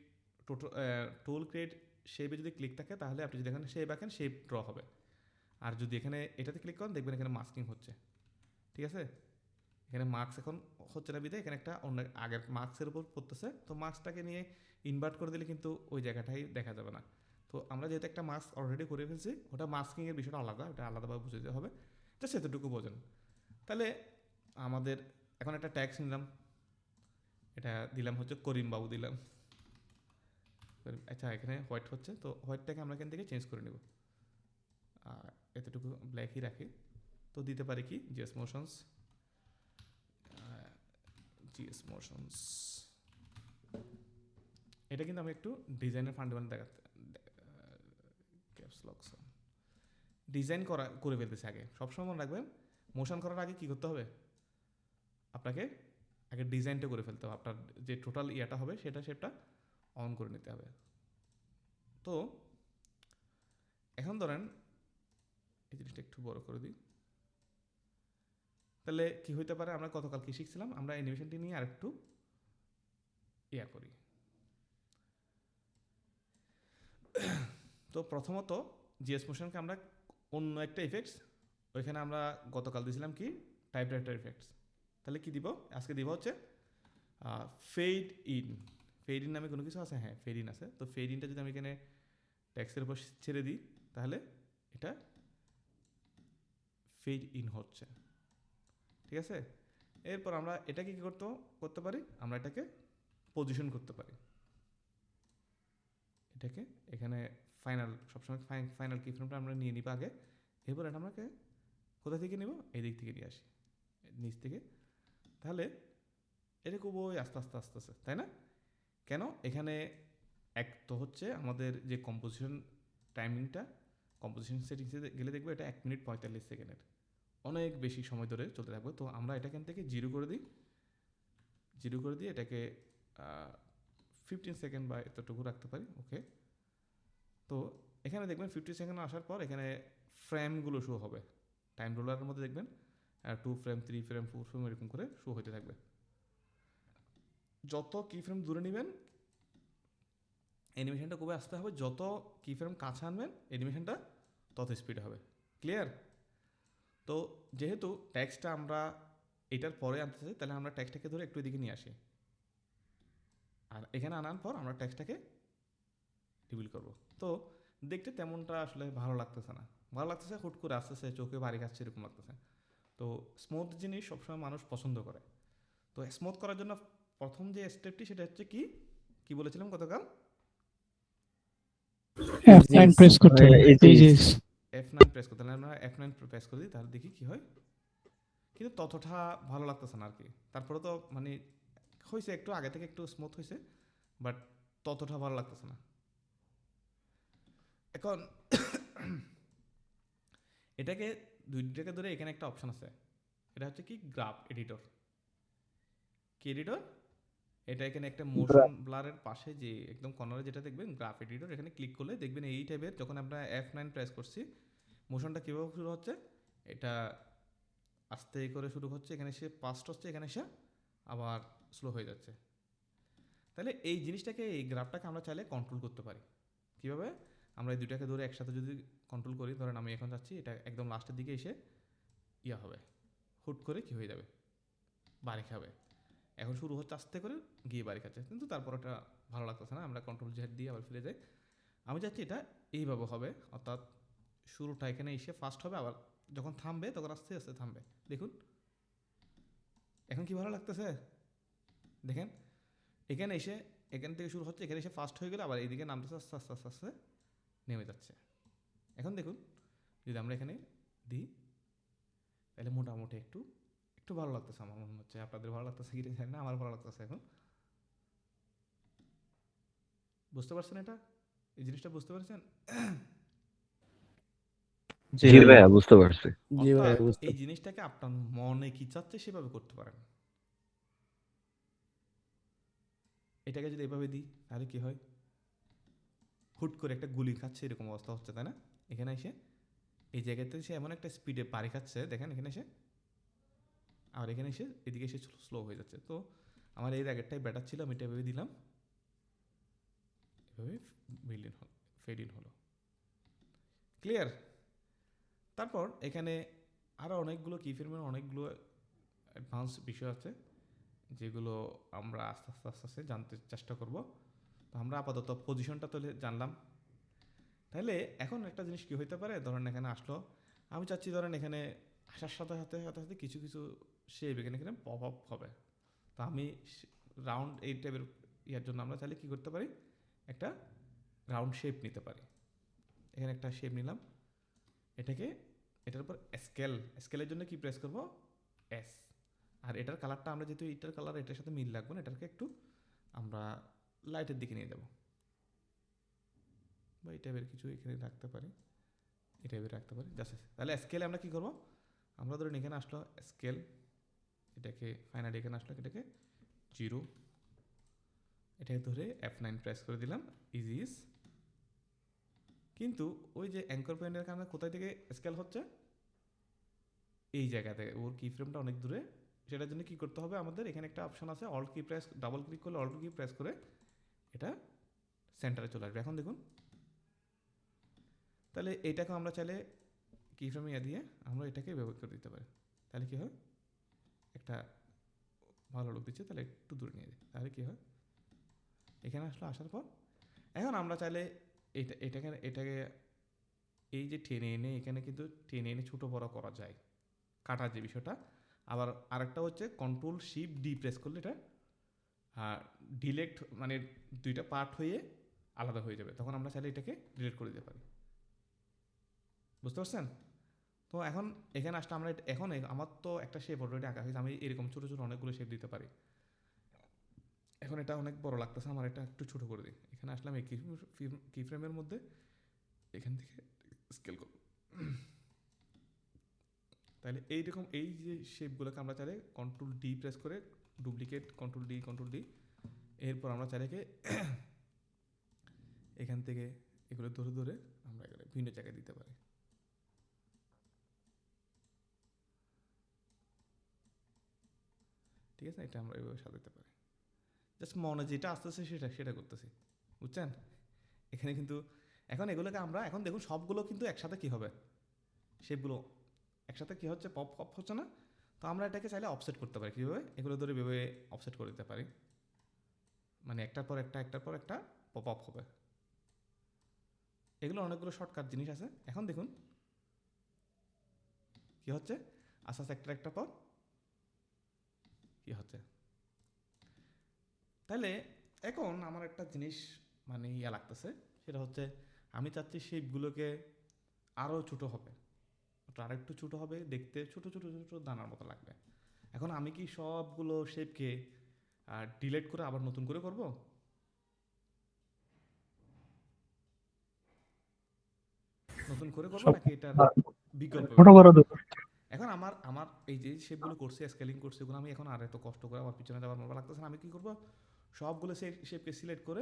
টোল ক্রিয়েট শেপে যদি ক্লিক থাকে তাহলে আপনি যদি এখানে শেপ আঁকেন শেপ ড্র হবে, আর যদি এখানে এটাতে ক্লিক করেন দেখবেন এখানে মাস্কিং হচ্ছে, ঠিক আছে? এখানে মার্কস এখন হচ্ছে না বিধায় এখানে একটা অন্য আগের মার্কসের উপর পড়তেছে, তো মার্কসটাকে নিয়ে ইনভার্ট করে দিলে কিন্তু ওই জায়গাটাই দেখা যাবে না। তো আমরা যেহেতু একটা মাস্ক অলরেডি করে ফেলছি, ওটা মাস্কিংয়ের বিষয়টা আলাদা, ওটা আলাদাভাবে বুঝে দিতে হবে, জাস্ট এতটুকু বোঝেন। তাহলে আমাদের এখন একটা ট্যাক্স নিলাম, এটা দিলাম হচ্ছে করিম বাবু দিলাম। আচ্ছা এখানে হোয়াইট হচ্ছে, তো হোয়াইটটাকে আমরা এখান থেকে চেঞ্জ করে নেব, এতটুকু ব্ল্যাকই রাখি। তো দিতে পারি কি জিএস মোশনস। এটা কিন্তু আমি একটু ডিজাইনের ফান্ডামেন্টাল দেখাতে, ডিজাইন করে ফেলতেছে আগে। সবসময় মনে রাখবেন মোশন করার আগে কী করতে হবে, আপনাকে আগে ডিজাইনটা করে ফেলতে হবে, আপনার যে টোটাল ইয়াটা হবে সেটা শেপটা অন করে নিতে হবে। তো এখন ধরেন এই জিনিসটা একটু বড় করে দিই, তাহলে কি হইতে পারে, আমরা গতকাল কি শিখছিলাম, আমরা অ্যানিমেশনটি নিয়ে আরেকটু ইয়া করি। তো প্রথমত জিএস মোশনকে আমরা অন্য একটা ইফেক্টস, ওইখানে আমরা গতকাল দিয়েছিলাম কি টাইপরাইটার ইফেক্টস, তাহলে কি দিব আজকে দিব হচ্ছে ফেড ইন। ফেড ইন নামে কোনো কিছু আছে? হ্যাঁ ফেড ইন আছে। তো ফেড ইনটা যদি আমি এখানে ট্যাক্সের উপর ছেড়ে দিই তাহলে এটা ফেড ইন হচ্ছে, ঠিক আছে? এরপর আমরা এটাকে কী করতে পারি, আমরা এটাকে পজিশন করতে পারি, এটাকে এখানে ফাইনাল সবসময় ফাইনাল কি ফ্রেমটা আমরা নিয়ে নিব আগে। এরপর এটা আমাকে কোথা থেকে নিব, এই দিক থেকে নিয়ে আসি, নিচ থেকে। তাহলে এটা খুব ওই আস্তে আস্তে আস্তে আস্তে, তাই না? কেন? এখানে এক তো হচ্ছে আমাদের যে কম্পোজিশন টাইমিংটা, কম্পোজিশন সেটিংসে গেলে দেখবো এটা 1 মিনিট 45 সেকেন্ডের, অনেক বেশি সময় ধরে চলতে থাকবে। তো আমরা এটা এখান থেকে জিরো করে দিই, এটাকে 15 সেকেন্ড বা এতটুকু রাখতে পারি, ওকে। তো এখানে দেখবেন 50 সেকেন্ড আসার পর এখানে ফ্রেমগুলো শো হবে, টাইম রোলারের মধ্যে দেখবেন 2 ফ্রেম 3 ফ্রেম 4 ফ্রেম এরকম করে শো হতে থাকবে। যত কি ফ্রেম দূরে নেবেন অ্যানিমেশনটা খুবই আসতে হবে, যত কি ফ্রেম কাছে আনবেন অ্যানিমেশনটা তত স্পিড হবে। ক্লিয়ার? তো যেহেতু ট্যাক্সটা আমরা এটার পরে আনতে চাই, তাহলে আমরা ট্যাক্সটাকে ধরে একটু এদিকে নিয়ে আসি, আর এখানে আনার পর আমরা ট্যাক্সটাকে রিভিল করব। তো দেখতে তেমনটা আসলে ভালো লাগতেছে না, ভালো লাগতেছে হুট করে আসতেছে, চোখে বাড়ি খাচ্ছে এরকম লাগতেছে। তো স্মুথ জিনিস সবসময় মানুষ পছন্দ করে। তো স্মুথ করার জন্য প্রথম যে স্টেপটি সেটা হচ্ছে কি বলেছিলাম গতকাল, F9 প্রেস করতে হবে, এজেস। F9 প্রেস করতে, তাহলে আমরা F9 প্রেস করে দিই, তাহলে দেখি কি হয়। কিন্তু ততটা ভালো লাগতেছে না আর কি, তারপরে তো মানে হয়েছে একটু আগে থেকে একটু স্মুথ হয়েছে, বাট ততটা ভালো লাগতেছে না। এখন এটাকে দুইটাকে ধরে এখানে একটা অপশন আছে, এটা হচ্ছে কি গ্রাফ এডিটর। কি এডিটর? এটা এখানে একটা মোশন ব্লারের পাশে যে একদম কর্নারে যেটা দেখবেন গ্রাফ এডিটর, এখানে ক্লিক করলে দেখবেন এই টাইপের, যখন আমরা F9 প্রেস করছি মোশনটা কীভাবে শুরু হচ্ছে, এটা আস্তে করে শুরু হচ্ছে, এখানে সে ফাস্ট হচ্ছে, এখানে সে আবার স্লো হয়ে যাচ্ছে। তাহলে এই জিনিসটাকে, এই গ্রাফটাকে আমরা চাইলে কন্ট্রোল করতে পারি। কীভাবে? আমরা এই দুটাকে ধরে একসাথে যদি কন্ট্রোল করি, ধরেন আমি এখন যাচ্ছি, এটা একদম লাস্টের দিকে এসে ইয়া হবে, হুট করে কী হয়ে যাবে, বাড়ি খাবে। এখন শুরু হচ্ছে আস্তে করে, গিয়ে বাড়ি খাচ্ছে, কিন্তু তারপর ওটা ভালো লাগতেছে না, আমরা কন্ট্রোল জেড দিয়ে আবার ফিরে যাই। আমি চাচ্ছি এটা এইভাবে হবে, অর্থাৎ শুরুটা এখানে এসে ফার্স্ট হবে, আবার যখন থামবে তখন আস্তে আস্তে থামবে। দেখুন এখন কি ভালো লাগতেছে, দেখেন এখানে এসে এখান থেকে শুরু হচ্ছে, এখানে এসে ফার্স্ট হয়ে গেলে আবার এইদিকে নামতেছে, আস্তে আস্তে আস্তে আস্তে নেমে যাচ্ছে। এখন দেখুন যদি আমরা এখানে দিই তাহলে মোটামুটি একটু একটু ভালো লাগতেছে, আমার মনে হচ্ছে। আপনাদের ভালো লাগতেছে কি জানি না, আমার ভালো লাগতেছে। এখন বুঝতে পারছেন এটা, এই জিনিসটা বুঝতে পারছেন? জি ভাইয়া বুঝতে পারছি। জি ভাই অর্থাৎ বুঝতে এই জিনিসটাকে আপনার মনে কি চাচ্ছে সেভাবে করতে পারেন। এটাকে যদি এভাবে দিই তাহলে কি হয়, হুট করে একটা গুলি খাচ্ছে এরকম অবস্থা হচ্ছে, তাই না? এখানে এসে এই জায়গাতে সে এমন একটা স্পিডে বাড়ি খাচ্ছে, দেখেন এখানে এসে, আর এখানে এসে এদিকে এসে স্লো হয়ে যাচ্ছে। তো আমার এর আগেরটাই ব্যাটার ছিল, আমি এটা এভাবে দিলাম, এভাবে বিল্ড হলো, ফেড ইন হলো। ক্লিয়ার? তারপর এখানে আরও অনেকগুলো কি ফ্রেমের অনেকগুলো অ্যাডভান্স বিষয় আছে যেগুলো আমরা আস্তে আস্তে আস্তে আস্তে জানতে চেষ্টা করব। তো আমরা আপাতত পজিশনটা তাহলে জানলাম। তাহলে এখন একটা জিনিস কি হইতে পারে, ধরেন এখানে আসলো, আমি চাচ্ছি ধরেন এখানে আসার সাথে সাথে সাথে সাথে কিছু কিছু শেপ এখানে এখানে পপ আপ হবে। তো আমি রাউন্ড এই টাইপের ইয়ার জন্য আমরা চাইলে কী করতে পারি, একটা রাউন্ড শেপ নিতে পারি। এখানে একটা শেপ নিলাম, এটাকে এটার উপর স্কেলের জন্য কি প্রেস করব, এস। আর এটার কালারটা আমরা যেহেতু এটার কালার এটার সাথে মিল রাখবো না, এটাকে একটু আমরা লাইটের দিকে নিয়ে যাব, বা এই টাইপের কিছু এখানে রাখতে পারি, এই টাইপের রাখতে পারি জাস্ট। তাহলে স্কেলে আমরা কি করব, আমরা ধরুন এখানে আসলো স্কেল, এটাকে ফাইনালি এখানে আসলো, এটাকে 0, এটাকে ধরে F9 প্রেস করে দিলাম, ইজ। কিন্তু ওই যে অ্যাঙ্কর পয়েন্টের কারণে কোথায় থেকে স্কেল হচ্ছে, এই জায়গা থেকে, ওর কি ফ্রেমটা অনেক দূরে। সেটার জন্য কি করতে হবে, আমাদের এখানে একটা অপশন আছে, alt key press, double click করলে অল্ট কি প্রেস করে এটা সেন্টারে চলে আসবে। এখন দেখুন তাহলে এইটাকে আমরা চাইলে কি ফ্রেমে দিয়ে আমরা এটাকে ব্যবহার করে দিতে পারি। তাহলে কি হয়, একটা ভালো লুক দিচ্ছে। তাহলে একটু দূরে নিয়ে যাই, তাহলে কি হয়, এখানে আসলো, আসার পর এখন আমরা চাইলে এটাকে এই যে টেনে এনে এখানে কিন্তু টেনে এনে ছোটো বড় করা যায়, কাটার যে বিষয়টা। আবার আরেকটা হচ্ছে কন্ট্রোল শিফট ডি প্রেস করলে এটা ডিলেক্ট, মানে দুইটা পার্ট হয়ে আলাদা হয়ে যাবে, তখন আমরা চাইলে এটাকে ডিলিট করে দিতে পারি। বুঝতে পারছেন? তো এখন এখানে আসলে আমরা এখন আমার তো একটা শেপ অলরেডি আঁকা হয়েছে, আমি এরকম ছোটো ছোটো অনেকগুলো শেপ দিতে পারি। এখন এটা অনেক বড় লাগতেছে, আমার এটা একটু ছোটো করে দিই। এখানে আসলাম এই কি ফ্রেমের মধ্যে, এখান থেকে স্কেল করব। তাহলে এইরকম এই যে শেপগুলোকে আমরা চাইলে কন্ট্রোল ডি প্রেস করে ডুপ্লিকেট, কন্ট্রোল ডি, এরপর আমরা চাইলে এখান থেকে এগুলো ধরে ধরে আমরা এগুলো ভিন্ন জায়গায় দিতে পারি। ঠিক আছে, এটা আমরা এইভাবে সাজাতে পারি। জাস্ট মনে যেটা আসতেছে সেটা করতেছি, বুঝছেন? এখানে কিন্তু এখন এগুলোকে আমরা এখন দেখুন সবগুলো কিন্তু একসাথে কি হবে, শেপগুলো একসাথে কি হচ্ছে, পপ পপ হচ্ছে না? তো আমরা এটাকে চাইলে অফসেট করতে পারি। কীভাবে, এগুলো ধরে ভেবে অফসেট করে দিতে পারি, মানে একটার পর একটা পপ আপ হবে। এগুলো অনেকগুলো শর্টকাট জিনিস আছে। এখন দেখুন কি হচ্ছে, আস্তে আস্তে একটা পর কি হচ্ছে। তাহলে এখন আমার একটা জিনিস মানে ইয়া লাগতেছে, সেটা হচ্ছে আমি চাচ্ছি শেপগুলোকে আরও ছোটো হবে, আর একটু ছোটো হবে, দেখতে ছোটো ছোটো ছোটো দানার মতো লাগবে। এখন আমি কি সবগুলো শেপকে ডিলিট করে আবার নতুন করে করব? নতুন করে করবো নাকি এটার বিকল্প? ছোট বড় দুটো। এখন আমার এই যে শেপগুলো করছে, স্কেলিং করছে, এগুলো আমি এখন আর এত কষ্ট করে আমার পিছনে যাওয়ার মতো লাগতেছে না। আমি কি করবো, সবগুলো শেপকে সিলেক্ট করে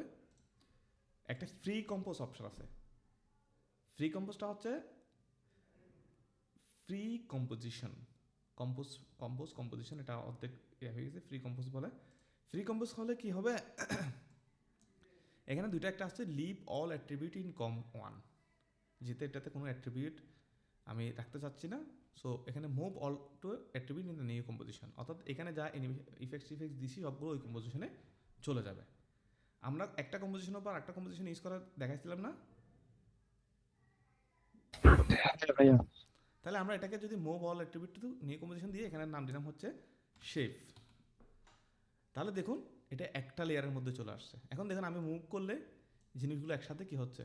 একটা ফ্রি কম্পোজ অপশন আছে। ফ্রি কম্পোজটা হচ্ছে ফ্রি কম্পোজিশন, এটা অর্ধেক ইয়ে হয়ে গেছে, ফ্রি কম্পোজ বলে। ফ্রি কম্পোজ হলে কি হবে, এখানে দুইটা একটা আসছে, leave all attribute in com one, যেতে এটাতে কোনো অ্যাট্রিবিউট আমি রাখতে চাচ্ছি না। সো এখানে move all two attribute in the new composition, অর্থাৎ এখানে যা ইফেক্টস দিছি সবগুলো ওই কম্পোজিশনে চলে যাবে। আমরা একটা কম্পোজিশনের পর একটা কম্পোজিশন ইউজ করা দেখাইছিলাম না? হ্যাঁ ভাইয়া। তাহলে আমরা এটাকে যদি move all attribute two new composition দিয়ে এখানে নাম দিলাম হচ্ছে শেপ। তাহলে দেখুন এটা একটা লেয়ারের মধ্যে চলে আসছে। এখন দেখুন আমি মুভ করলে জিনিসগুলো একসাথে কি হচ্ছে,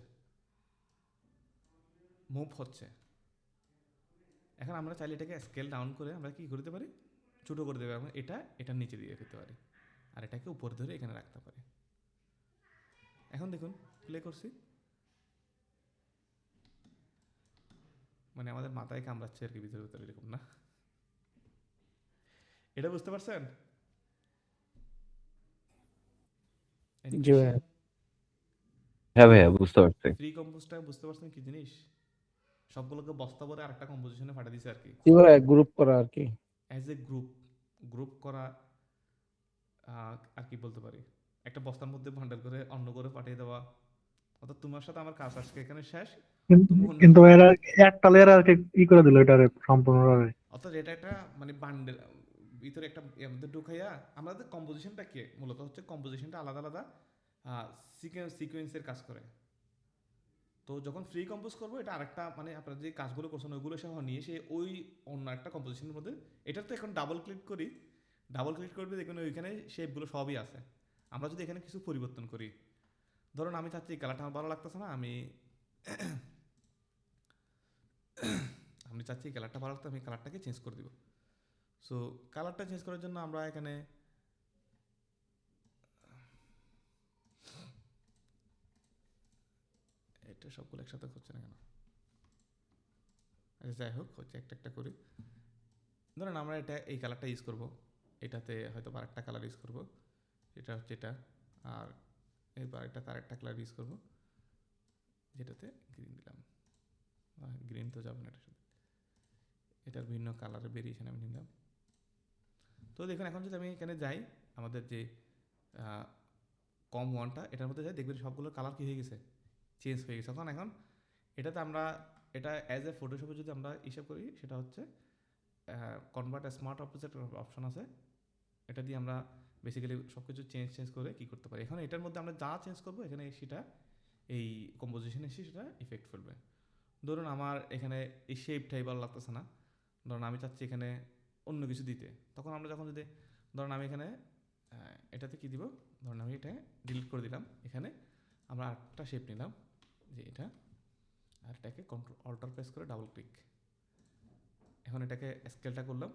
মুভ হচ্ছে। এখন আমরা চাইলে এটাকে স্কেল ডাউন করে আমরা কি করতে পারি, ছোটো করে দেবে, আমরা এটার নিচে দিয়ে ফেলতে পারি, আর এটাকে উপর ধরে এখানে রাখতে পারি। এখন দেখুন প্লে করছি, মানে আমাদের মাথায় কামড়াচ্ছে আর কি ভিতরে ভিতরে, এরকম না? এটা বুঝতে পারছেন? জি ভাইয়া। হ্যাঁ ভাইয়া বুঝতে পারছি। ফ্রি কম্পোজটা বুঝতে পারছেন কি জিনিস? সবগুলোকে বস্তা ভরে আরেকটা কম্পোজিশনে পাঠিয়ে দিছে আর কি, জি ভাইয়া, গ্রুপ করা আর কি। অ্যাজ এ গ্রুপ করা। আর কি বলতে পারি, একটা বস্তার মধ্যে বান্ডেল করে অন্য করে পাঠিয়ে দেওয়া। অর্থাৎ তোমার সাথে আমার কাজ আজকে এখানে শেষ, তুমি অন্য কিন্তু কাউকে- এরা একটা লেয়ার আর কি ই করে দিল এটা সম্পূর্ণভাবে। অর্থাৎ এটা একটা মানে বান্ডেল ভিতরে একটা এর মধ্যে ঢুকাইয়া আমাদের কম্পোজিশনটা কি মূলত হচ্ছে, কম্পোজিশনটা আলাদা আলাদা সিকোয়েন্সের কাজ করে। তো যখন ফ্রি কম্পোজ করবো এটা আরেকটা মানে আপনারা যে কাজগুলো করছেন ওইগুলো সহ নিয়ে সে ওই অন্য একটা কম্পোজিশনের মধ্যে, এটার তো এখন ডাবল ক্লিক করবে, দেখুন ওইখানে শেপগুলো সবই আছে। আমরা যদি এখানে কিছু পরিবর্তন করি, ধরুন আমি চাচ্ছি এই কালারটা আমার ভালো লাগতেছে না, আমি চাচ্ছি এই কালারটা ভালো লাগতো, আমি কালারটাকে চেঞ্জ করে দিব। সো কালারটা চেঞ্জ করার জন্য আমরা এখানে এটা সবগুলো একসাথে হচ্ছে না কেন? আচ্ছা যাই হোক, হচ্ছে একটা একটা করি। ধরেন আমরা এই কালারটা ইউজ করব, এটাতে হয়তো আরেকটা কালার ইউজ করব, এটা হচ্ছে এটা, আর এরপর আরেকটা কালার ইউজ করব যেটাতে গ্রিন দিলাম। গ্রিন তো যাবে না এটার সাথে, এটার ভিন্ন কালারের ভেরিয়েশন আমি নিলাম। তো দেখুন এখন যদি আমি এখানে যাই, আমাদের যে কম ওয়ানটা এটার মধ্যে যাই, দেখবেন সবগুলো কালার কি হয়ে গেছে, চেঞ্জ হয়ে গেছে। এখন এটাতে আমরা এটা অ্যাজ এ ফটোশপে যদি আমরা হিসাব করি, সেটা হচ্ছে কনভার্ট স্মার্ট অবজেক্ট অপশন আছে, এটা দিয়ে আমরা বেসিক্যালি সব কিছু চেঞ্জ করে কী করতে পারি। এখন এটার মধ্যে আমরা যা চেঞ্জ করবো এখানে সেটা এই কম্পোজিশনে এসে সেটা ইফেক্ট ফেলবে। ধরুন আমার এখানে এই শেপটাই ভালো লাগতেছে না, ধরুন আমি চাচ্ছি এখানে অন্য কিছু দিতে, তখন আমরা যখন যদি ধরুন আমি এখানে এটাতে কী দিব, ধরুন আমি এটা ডিলিট করে দিলাম, এখানে আমরা আরেকটা শেপ নিলাম যে এটা, আর এটাকে অল্টার প্রেস করে ডাবল ক্লিক, এখন এটাকে স্কেলটা করলাম,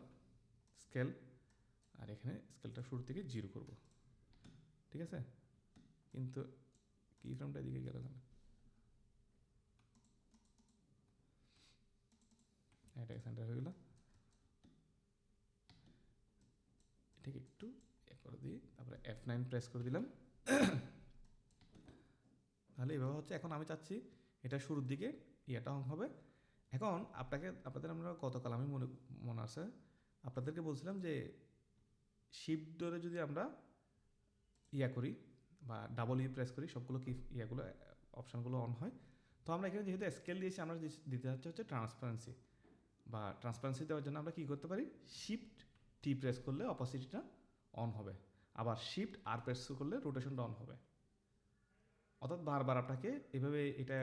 স্কেল, আর এখানে স্কেলটা শুরু থেকে 0 করব, ঠিক আছে? কিন্তু কি ফ্রেমটা এদিকে গেল কেন? এটা সেন্টার হয়ে গেল, এটাকে একটু করে দিই, তারপরে F9 প্রেস করে দিলাম। তাহলে এভাবে হচ্ছে। এখন আমি চাচ্ছি এটা শুরুর দিকে ইয়েটা অন হবে। এখন আপনাদের আমরা গতকাল আমি মনে আছে আপনাদেরকে বলছিলাম যে শিফট ধরে যদি আমরা করি বা ডাবল প্রেস করি, সবগুলো কি ইয়াগুলো অপশানগুলো অন হয়। তো আমরা এখানে যেহেতু স্কেল দিয়েছি, আমরা দিতে যাচ্ছি হচ্ছে ট্রান্সপারেন্সি, বা ট্রান্সপারেন্সি দেওয়ার জন্য আমরা কী করতে পারি, শিফট টি প্রেস করলে অপোসিটিটা অন হবে, আবার শিফট আর প্রেস করলে রোটেশনটা অন হবে। অর্থাৎ বারবার আপনাকে এভাবে এটা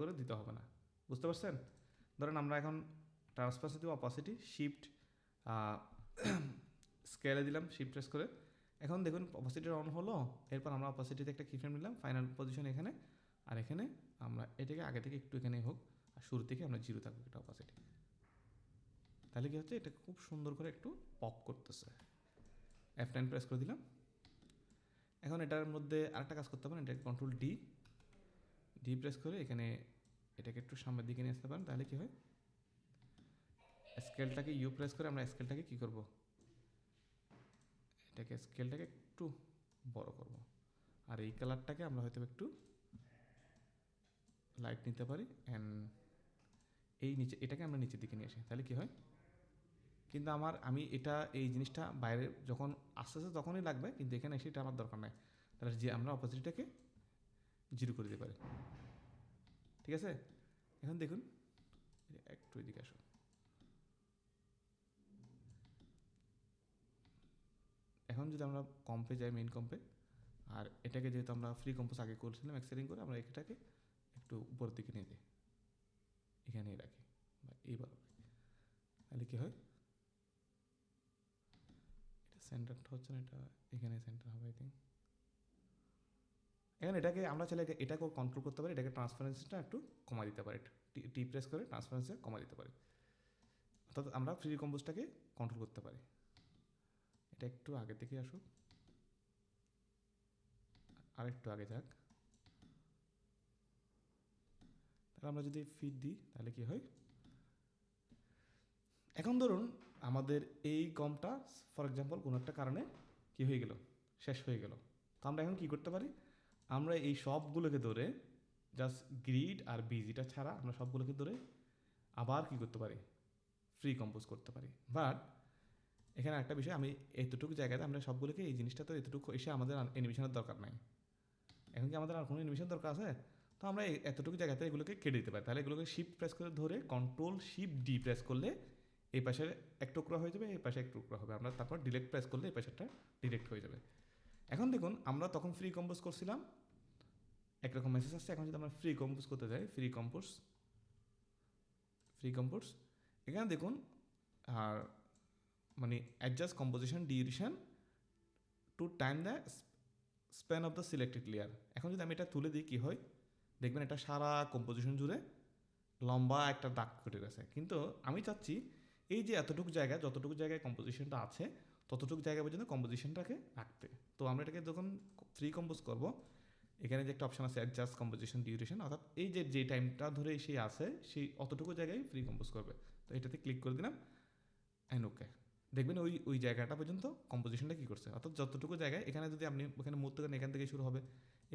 করে দিতে হবে না, বুঝতে পারছেন? ধরেন আমরা এখন ট্রান্সপারেন্সি দিব, অপোসিটি, শিফট স্কেলে দিলাম শিফট প্রেস করে। এখন দেখুন অপোসিটি অন হলো, এরপর আমরা অপোসিটিতে একটা কি ফ্রেম নিলাম, ফাইনাল পজিশন এখানে, আর এখানে আমরা এটাকে আগে থেকে একটু এখানে হোক, আর শুরু থেকে আমরা 0 থাকবো এটা অপোসিটি। তাহলে কি হচ্ছে, এটা খুব সুন্দর করে একটু পপ করতেছে। F9 প্রেস করে দিলাম। এখন এটার মধ্যে আরেকটা কাজ করতে পারেন, এটাকে কন্ট্রোল ডি প্রেস করে এখানে এটাকে একটু সামনের দিকে নিয়ে আসতে পারেন। তাহলে কি হয়, স্কেলটাকে ইউ প্রেস করে আমরা স্কেলটাকে কি করব, স্কেলটাকে একটু বড় করব, আর এই কালারটাকে আমরা হয়তো একটু লাইট নিতে পারি, অ্যান্ড এই নিচে এটাকে আমরা নিচের দিকে নিয়ে আসি। তাহলে কি হয়, কিন্তু আমি এই জিনিসটা বাইরে যখন আস্তে আস্তে তখনই লাগবে, কিন্তু এখানে এসে এটা আমার দরকার নাই। তাহলে যে আমরা অপোজিটটাকে 0 করে দিতে পারি, ঠিক আছে? এখন দেখুন একটু এদিকে আসো। এখন যদি আমরা কম্পে যাই, মেইন কম্পে, আর এটাকে যেহেতু আমরা ফ্রি কম্পোজ আগে করছিলাম এক্সেলিং করে, আমরা এটাকে একটু উপরের দিকে নিয়ে যাই, এখানেই রাখি বা এইভাবে, তাহলে কি হয়, এটা সেন্টারটা হচ্ছে না, এটা এখানে সেন্টার হবে আই থিঙ্ক। এখন এটাকে আমরা চাইলে এটাকেও কন্ট্রোল করতে পারি, এটাকে ট্রান্সপারেন্সিটা একটু কমা দিতে পারি, টি প্রেস করে ট্রান্সপারেন্সি কমা দিতে পারি, অর্থাৎ আমরা ফ্রি কম্পোজটাকে কন্ট্রোল করতে পারি। এটা একটু আগে থেকে আসুক, আর একটু আগে যাক, তাহলে আমরা যদি ফিড দিই তাহলে কি হয়, এখন ধরুন আমাদের এই কমটা ফর এক্সাম্পল কোনো একটা কারণে কি হয়ে গেল, শেষ হয়ে গেল, তো আমরা এখন কি করতে পারি, আমরা এই সবগুলোকে ধরে জাস্ট গ্রিড আর বিজিটা ছাড়া আমরা সবগুলোকে ধরে আবার কি করতে পারি, ফ্রি কম্পোজ করতে পারি। বাট এখানে একটা বিষয়, আমি এতটুকু জায়গাতে আমরা সবগুলোকে, এই জিনিসটা তো এতটুকু এসে আমাদের অ্যানিমেশনের দরকার নাই, এখন কি আমাদের আর কোনো অ্যানিমেশন দরকার আছে, তো আমরা এতটুকু জায়গাতে এগুলোকে কেটে দিতে পারি। তাহলে এগুলোকে শিফট প্রেস করে ধরে কন্ট্রোল শিফট ডি প্রেস করলে এই পাশে এক টুকরা হয়ে যাবে, এই পাশে এক টুকরা হবে, আমরা তারপর ডিলেট প্রেস করলে এই পাশেরটা ডিলেক্ট হয়ে যাবে। এখন দেখুন আমরা তখন ফ্রি কম্পোজ করছিলাম, একরকম মেসেজ আসছে, এখন যদি আমরা ফ্রি কম্পোজ করতে যাই, ফ্রি কম্পোজ এখানে দেখুন, আর মানে adjust composition duration to time the span of the selected layer. এখন যদি আমি এটা তুলে দিই কী হয়, দেখবেন এটা সারা কম্পোজিশন জুড়ে লম্বা একটা দাগ কেটে গেছে, কিন্তু আমি চাচ্ছি এই যে এতটুকু জায়গা, যতটুকু জায়গায় কম্পোজিশনটা আছে ততটুকু জায়গা পর্যন্ত কম্পোজিশনটাকে রাখতে। তো আমরা এটাকে যখন ফ্রি কম্পোজ করব, এখানে যে একটা অপশন আছে অ্যাডজাস্ট কম্পোজিশন ডিউরেশন, অর্থাৎ এই যে টাইমটা ধরে সে আছে সেই অতটুকু জায়গায় ফ্রি কম্পোজ করবে। তো এটাতে ক্লিক করে দিলাম অ্যান্ড ওকে, দেখবেন ওই জায়গাটা পর্যন্ত কম্পোজিশনটা কী করছে, অর্থাৎ যতটুকু জায়গায়, এখানে যদি আপনি এখানে মুভ করেন এখান থেকে শুরু হবে,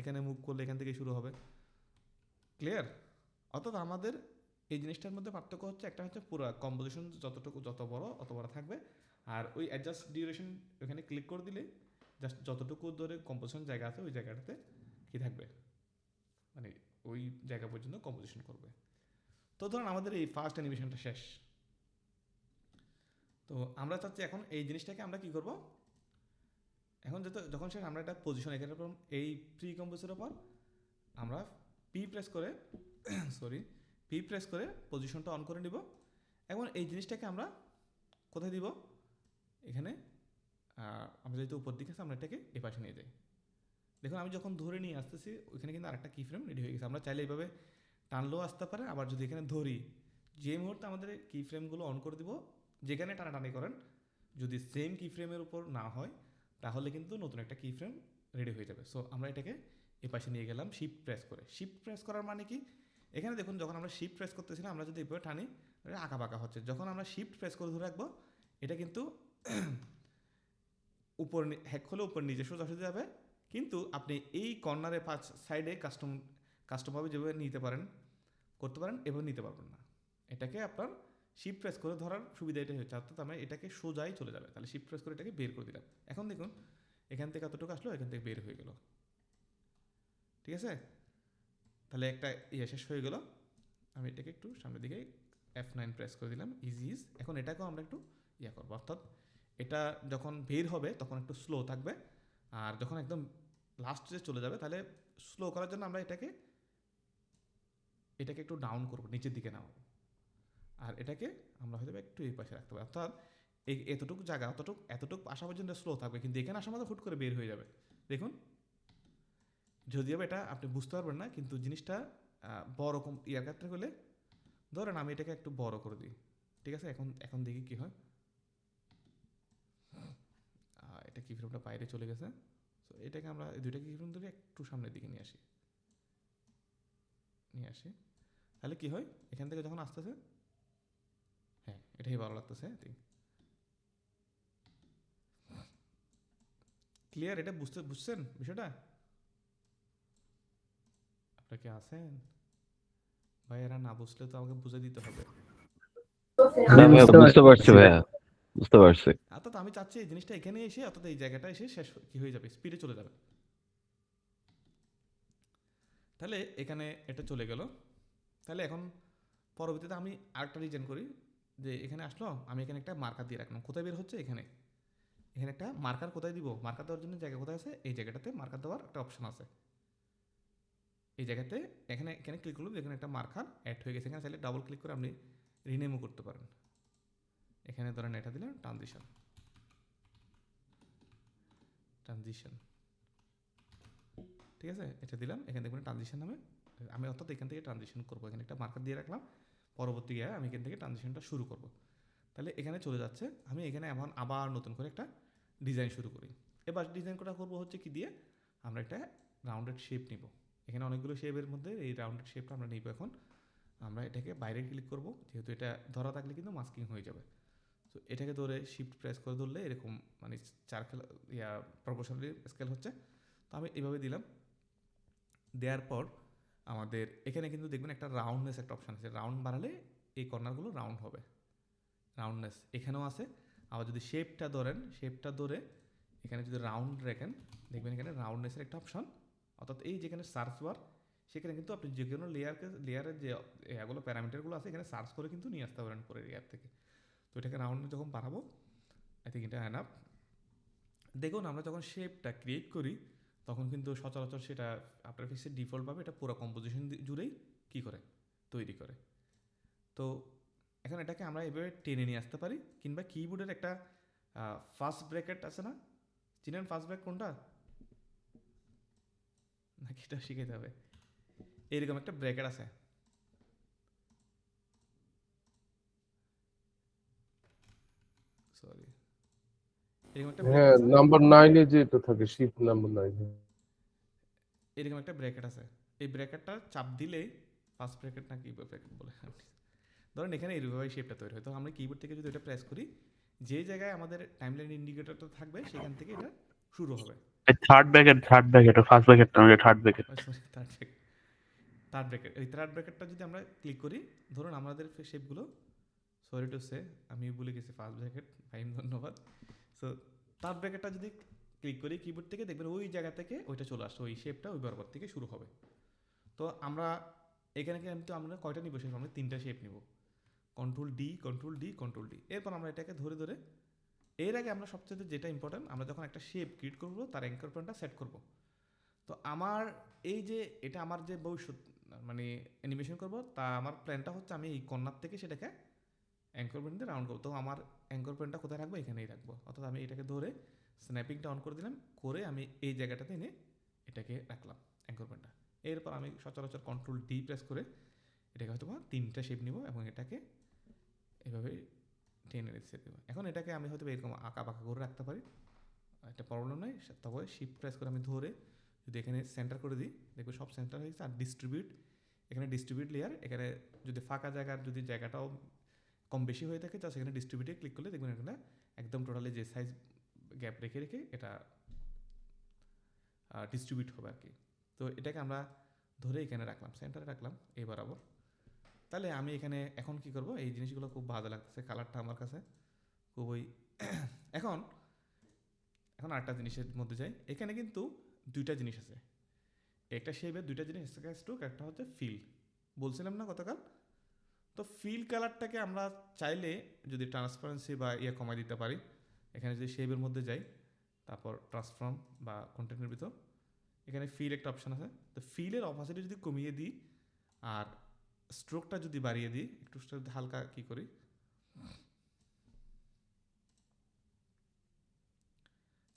এখানে মুভ করলে এখান থেকে শুরু হবে, ক্লিয়ার। অর্থাৎ আমাদের এই জিনিসটার মধ্যে পার্থক্য হচ্ছে, একটা হচ্ছে পুরো কম্পোজিশন যত বড় থাকবে, আর ওই অ্যাডজাস্ট ডিউরেশন ওখানে ক্লিক করে দিলে জাস্ট যতটুকু ধরে কম্পোজিশন জায়গা আছে ওই জায়গাটাতে কী থাকবে, মানে ওই জায়গা পর্যন্ত কম্পোজিশন করবে। তো ধরুন আমাদের এই ফার্স্ট অ্যানিমেশনটা শেষ, তো আমরা চাচ্ছি এখন এই জিনিসটাকে আমরা কী করব, এখন যখন শেষ আমরা একটা পজিশন এখানে এই প্রি কম্পোজের ওপর আমরা পি প্রেস করে পজিশনটা অন করে নিব। এখন এই জিনিসটাকে আমরা কোথায় দিব, এখানে আমরা যেহেতু উপর দিকে আছে আমরা এটাকে এ পাশে নিয়ে যাই। দেখুন আমি যখন ধরে নিয়ে আসতেছি ওইখানে কিন্তু আরেকটা কি ফ্রেম রেডি হয়ে গেছে, আমরা চাইলে এইভাবে টানলেও আসতে পারে, আবার যদি এখানে ধরি যে মুহূর্তে আমাদের কি ফ্রেমগুলো অন করে দিব, যেখানে টানাটানি করেন যদি সেম কি ফ্রেমের উপর না হয় তাহলে কিন্তু নতুন একটা কি ফ্রেম রেডি হয়ে যাবে। সো আমরা এটাকে এ পাশে নিয়ে গেলাম শিফট প্রেস করার মানে কি, এখানে দেখুন যখন আমরা শিফট প্রেস করতেছিলাম আমরা যদি এভাবে টানি আঁকা বাঁকা হচ্ছে, যখন আমরা শিফট প্রেস করে ধরে রাখবো এটা কিন্তু উপর হ্যাক হলে উপর নিচে সোজা যাবে, কিন্তু আপনি এই কর্নারে পাঁচ সাইডে কাস্টমভাবে যেভাবে করতে পারেন এভাবে নিতে পারবেন না। এটাকে আপনার শিফট প্রেস করে ধরার সুবিধা এটাই হচ্ছে, অর্থাৎ আমরা এটাকে সোজাই চলে যাবে। তাহলে শিফট প্রেস করে এটাকে বের করে দিলাম, এখন দেখুন এখান থেকে এতটুকু আসলো, এখান থেকে বের হয়ে গেল, ঠিক আছে। তাহলে একটা শেষ হয়ে গেল। আমি এটাকে একটু সামনের দিকে F9 প্রেস করে দিলাম, ইজ। এখন এটাকেও আমরা একটু করবো, অর্থাৎ এটা যখন বের হবে তখন একটু স্লো থাকবে, আর যখন একদম লাস্টে চলে যাবে তাহলে স্লো করার জন্য আমরা এটাকে একটু ডাউন করবো, নিচের দিকে নামাবো, আর এটাকে আমরা হয়তো একটু এই পাশে রাখতে হবে, অর্থাৎ এতটুকু জায়গা এতটুকু আসা পর্যন্ত স্লো থাকবে, কিন্তু এখানে আসা মতো হুট করে বের হয়ে যাবে। দেখুন যদিও এটা আপনি বুঝতে পারবেন না, কিন্তু জিনিসটা বড় ক্ষেত্রে হলে ধরেন আমি এটাকে একটু বড় করে দিই, ঠিক আছে। এখন দেখি কি হয়, এটা কি ফ্রেমটা বাইরে চলে গেছে, সো এটাকে আমরা দুইটা কি ফ্রেম ধরে একটু সামনের দিকে নিয়ে আসি, তাহলে কি হয় এখান থেকে যখন আসতেছে, হ্যাঁ এটাই ভালো লাগতেছে, ক্লিয়ার। এটা বুঝছেন বিষয়টা, আপনারা কি আছেন ভাই? এরা না বুঝলে তো আমাকে বুঝে দিতে হবে। না ভাইয়া বুঝতে পারছি ভাইয়া, বুঝতে পারছি। অর্থাৎ আমি চাচ্ছি এই জিনিসটা এখানে এসে, অর্থাৎ এই জায়গাটা এসে শেষ কি হয়ে যাবে, স্পিডে চলে যাবে। তাহলে এখানে এটা চলে গেল, তাহলে এখন পরবর্তীতে আমি আরেকটা ডিজাইন করি যে এখানে আসলো, আমি এখানে একটা মার্কার দিয়ে রাখলাম। কোথায় বের হচ্ছে? এখানে একটা মার্কার কোথায় দিব? মার্কার দেওয়ার জন্য জায়গা কোথায় আছে? এই জায়গাটাতে মার্কার দেওয়ার একটা অপশন আছে। এই জায়গাতে এখানে এখানে ক্লিক করলে এখানে একটা মার্কার অ্যাড হয়ে গেছে। এখানে চাইলে ডাবল ক্লিক করে আপনি রিনেমও করতে পারেন। এখানে ধরেন এটা দিলাম ট্রানজিশন, ঠিক আছে, এটা দিলাম। এখানে দেখবেন ট্রানজিশন নামে আমি অর্থাৎ এখান থেকে ট্রানজিশন করবো। এখানে একটা মার্কার দিয়ে রাখলাম, পরবর্তী গিয়ে আমি এখান থেকে ট্রানজিশনটা শুরু করব। তাহলে এখানে চলে যাচ্ছে। আমি এখানে এখন আবার নতুন করে একটা ডিজাইন শুরু করি। এবার ডিজাইন করা করবো হচ্ছে কি দিয়ে, আমরা একটা রাউন্ডেড শেপ নিব। এখানে অনেকগুলো শেপের মধ্যে এই রাউন্ডেড শেপটা আমরা নিব। এখন আমরা এটাকে বাইরে ক্লিক করব, যেহেতু এটা ধরা থাকলে কিন্তু মাস্কিং হয়ে যাবে। তো এটাকে ধরে শিফট প্রেস করে ধরলে এরকম মানে চারখানা প্রপোর্শনালি স্কেল হচ্ছে। তো আমি এভাবে দিলাম। দেওয়ার পর আমাদের এখানে কিন্তু দেখবেন একটা রাউন্ডনেস একটা অপশান আছে। রাউন্ড বাড়ালে এই কর্নারগুলো রাউন্ড হবে, রাউন্ডনেস এখানেও আছে। আবার যদি শেপটা ধরে এখানে যদি রাউন্ড রাখেন, দেখবেন এখানে রাউন্ডনেসের একটা অপশান, অর্থাৎ এই যেখানে সার্চ বার, সেখানে কিন্তু আপনি যে কোনো লেয়ারের যে এগুলো প্যারামিটারগুলো আছে এখানে সার্চ করে কিন্তু নিয়ে আসতে পারেন পরের লেয়ার থেকে। তো এটাকে রাউন্ড যখন বাড়াবো, আই থিঙ্ক এটা এনাফ। দেখুন আমরা যখন শেপটা ক্রিয়েট করি তখন কিন্তু সচরাচর সেটা আফটার এফেক্টসের ডিফল্টভাবে এটা পুরো কম্পোজিশন জুড়েই কী করে তৈরি করে। তো এখন এটাকে আমরা এভাবে টেনে নিয়ে আসতে পারি, কিংবা কিবোর্ডের একটা ফার্স্ট ব্র্যাকেট আছে না, চিনেন ফার্স্ট ব্র্যাকেট কোনটা? নাকি এটা শিখাইতে হবে? এইরকম একটা ব্র্যাকেট আছে, সরি, এরকম একটা হ্যাঁ, নাম্বার 9 এ যেটা থাকে শিফট নাম্বার 9, এরকম একটা ব্র্যাকেট আছে। এই ব্র্যাকেটটা চাপ দিলেই ফার্স্ট ব্র্যাকেট না কি ব্র্যাকেট বলে, ধরেন এখানে এইভাবে শেপটা তৈরি হয়। তো আমরা কিবোর্ড থেকে যদি এটা প্রেস করি, যে জায়গায় আমাদের টাইমলাইন ইন্ডিকেটরটা থাকবে সেখান থেকে এটা শুরু হবে। থার্ড ব্র্যাকেট ফার্স্ট ব্র্যাকেট না, থার্ড ব্র্যাকেট। সরি, থার্ড ব্র্যাকেটটা যদি আমরা ক্লিক করি, ধরুন আমাদের শেপগুলো, সরি টু সে আমি ভুলে গেছি ফার্স্ট ব্র্যাকেট, ভাই ধন্যবাদ। সো থার্ড ব্র্যাকেটটা যদি ক্লিক করি কিবোর্ড থেকে, দেখবেন ওই জায়গা থেকে ওইটা চলে আসছে, ওই শেপটা ওই বরাবর থেকে শুরু হবে। তো আমরা এখানে কিন্তু আমরা কয়টা নিব শেপ? আমরা 3টা শেপ নিব, control D, control D, control D. এরপর আমরা এটাকে ধরে এর আগে আমরা সবচেয়ে যেটা ইম্পর্টেন্ট, আমরা যখন একটা শেপ ক্রিয়েট করবো তার অ্যাঙ্কর পয়েন্টটা সেট করব। তো আমার এই যে এটা আমার যে ভবিষ্যৎ মানে অ্যানিমেশন করব, তা আমার প্ল্যানটা হচ্ছে আমি এই কর্নার থেকে সেটাকে অ্যাঙ্কর পয়েন্ট দিয়ে রাউন্ড করবো। তো আমার অ্যাঙ্কর পয়েন্টটা কোথায় রাখবো? এখানেই রাখবো। অর্থাৎ আমি এটাকে ধরে স্ন্যাপিংটা অন করে দিলাম, করে আমি এই জায়গাটাতে এনে এটাকে রাখলাম অ্যাঙ্কর পয়েন্টটা। এরপর আমি সচরাচর কন্ট্রোল ডি প্রেস করে এটাকে হয়তো 3টা শেপ নিব এবং এটাকে এভাবে টেনে রেখে দেবো। এখন এটাকে আমি হয়তো এরকম আঁকা বাঁকা করে রাখতে পারি, একটা প্রবলেম নেই। তবে শিফট প্রেস করে আমি ধরে যদি এখানে সেন্টার করে দিই, দেখবে সব সেন্টার হয়ে গেছে। আর ডিস্ট্রিবিউট, এখানে ডিস্ট্রিবিউট লেয়ার, এখানে যদি ফাঁকা জায়গার যদি জায়গাটাও কম বেশি হয়ে থাকে, জাস্ট এখানে ডিস্ট্রিবিউটে ক্লিক করলে দেখবেন এখানে একদম টোটালি যে সাইজ গ্যাপ রেখে এটা ডিস্ট্রিবিউট হবে আর কি। তো এটাকে আমরা ধরে এখানে রাখলাম, সেন্টারে রাখলাম এই বরাবর। তাহলে আমি এখানে এখন কি করব, এই জিনিসগুলো খুব ভালো লাগতেছে, কালারটা আমার কাছে খুবই এখন আরেকটা জিনিসের মধ্যে যাই। এখানে কিন্তু 2টা জিনিস আছে, একটা শেপের 2টা জিনিস, একটা স্ট্রোক, একটা হচ্ছে ফিল। বলছিলাম না গতকাল? তো ফিল কালারটাকে আমরা চাইলে যদি ট্রান্সপারেন্সি বা কমাই দিতে পারি। এখানে যদি শেপের মধ্যে যাই, তারপর ট্রান্সফর্ম বা কন্টেন্টের ভিতর, এখানে ফিল একটা অপশান আছে। তো ফিলের অপাসিটি যদি কমিয়ে দিই আর স্ট্রোকটা যদি বাড়িয়ে দিই, একটু হালকা কি করি,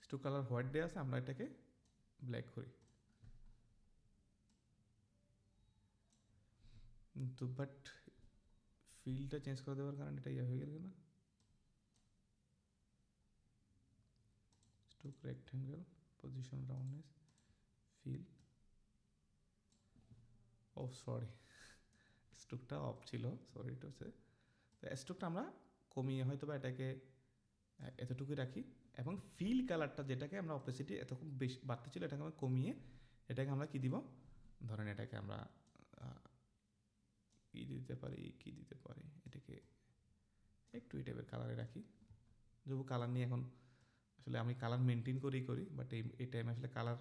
স্ট্রোক কালার হোয়াইট দেওয়া আছে, আমরা এটাকে ব্ল্যাক করি। তো বাট ফিলটা চেঞ্জ করে দেওয়ার কারণে এটা হয়ে গেল না। Stroke rectangle, position roundness, fill, ও সরি স্ট্রোকটা অফ ছিল, সরি এটা হচ্ছে। তো স্ট্রোকটা আমরা কমিয়ে হয়তো বা এটাকে এতটুকুই রাখি, এবং ফিল কালারটা যেটাকে আমরা অপোসিটি এতক্ষণ বেশি বাড়তে ছিল এটাকে আমরা কমিয়ে এটাকে আমরা কী দিব, ধরেন এটাকে আমরা কী দিতে পারি এটাকে একটু এই টাইপের কালারে রাখি। যবু কালার নিয়ে এখন আসলে আমি কালার মেনটেন করি, বাট এই টাইমে আসলে কালার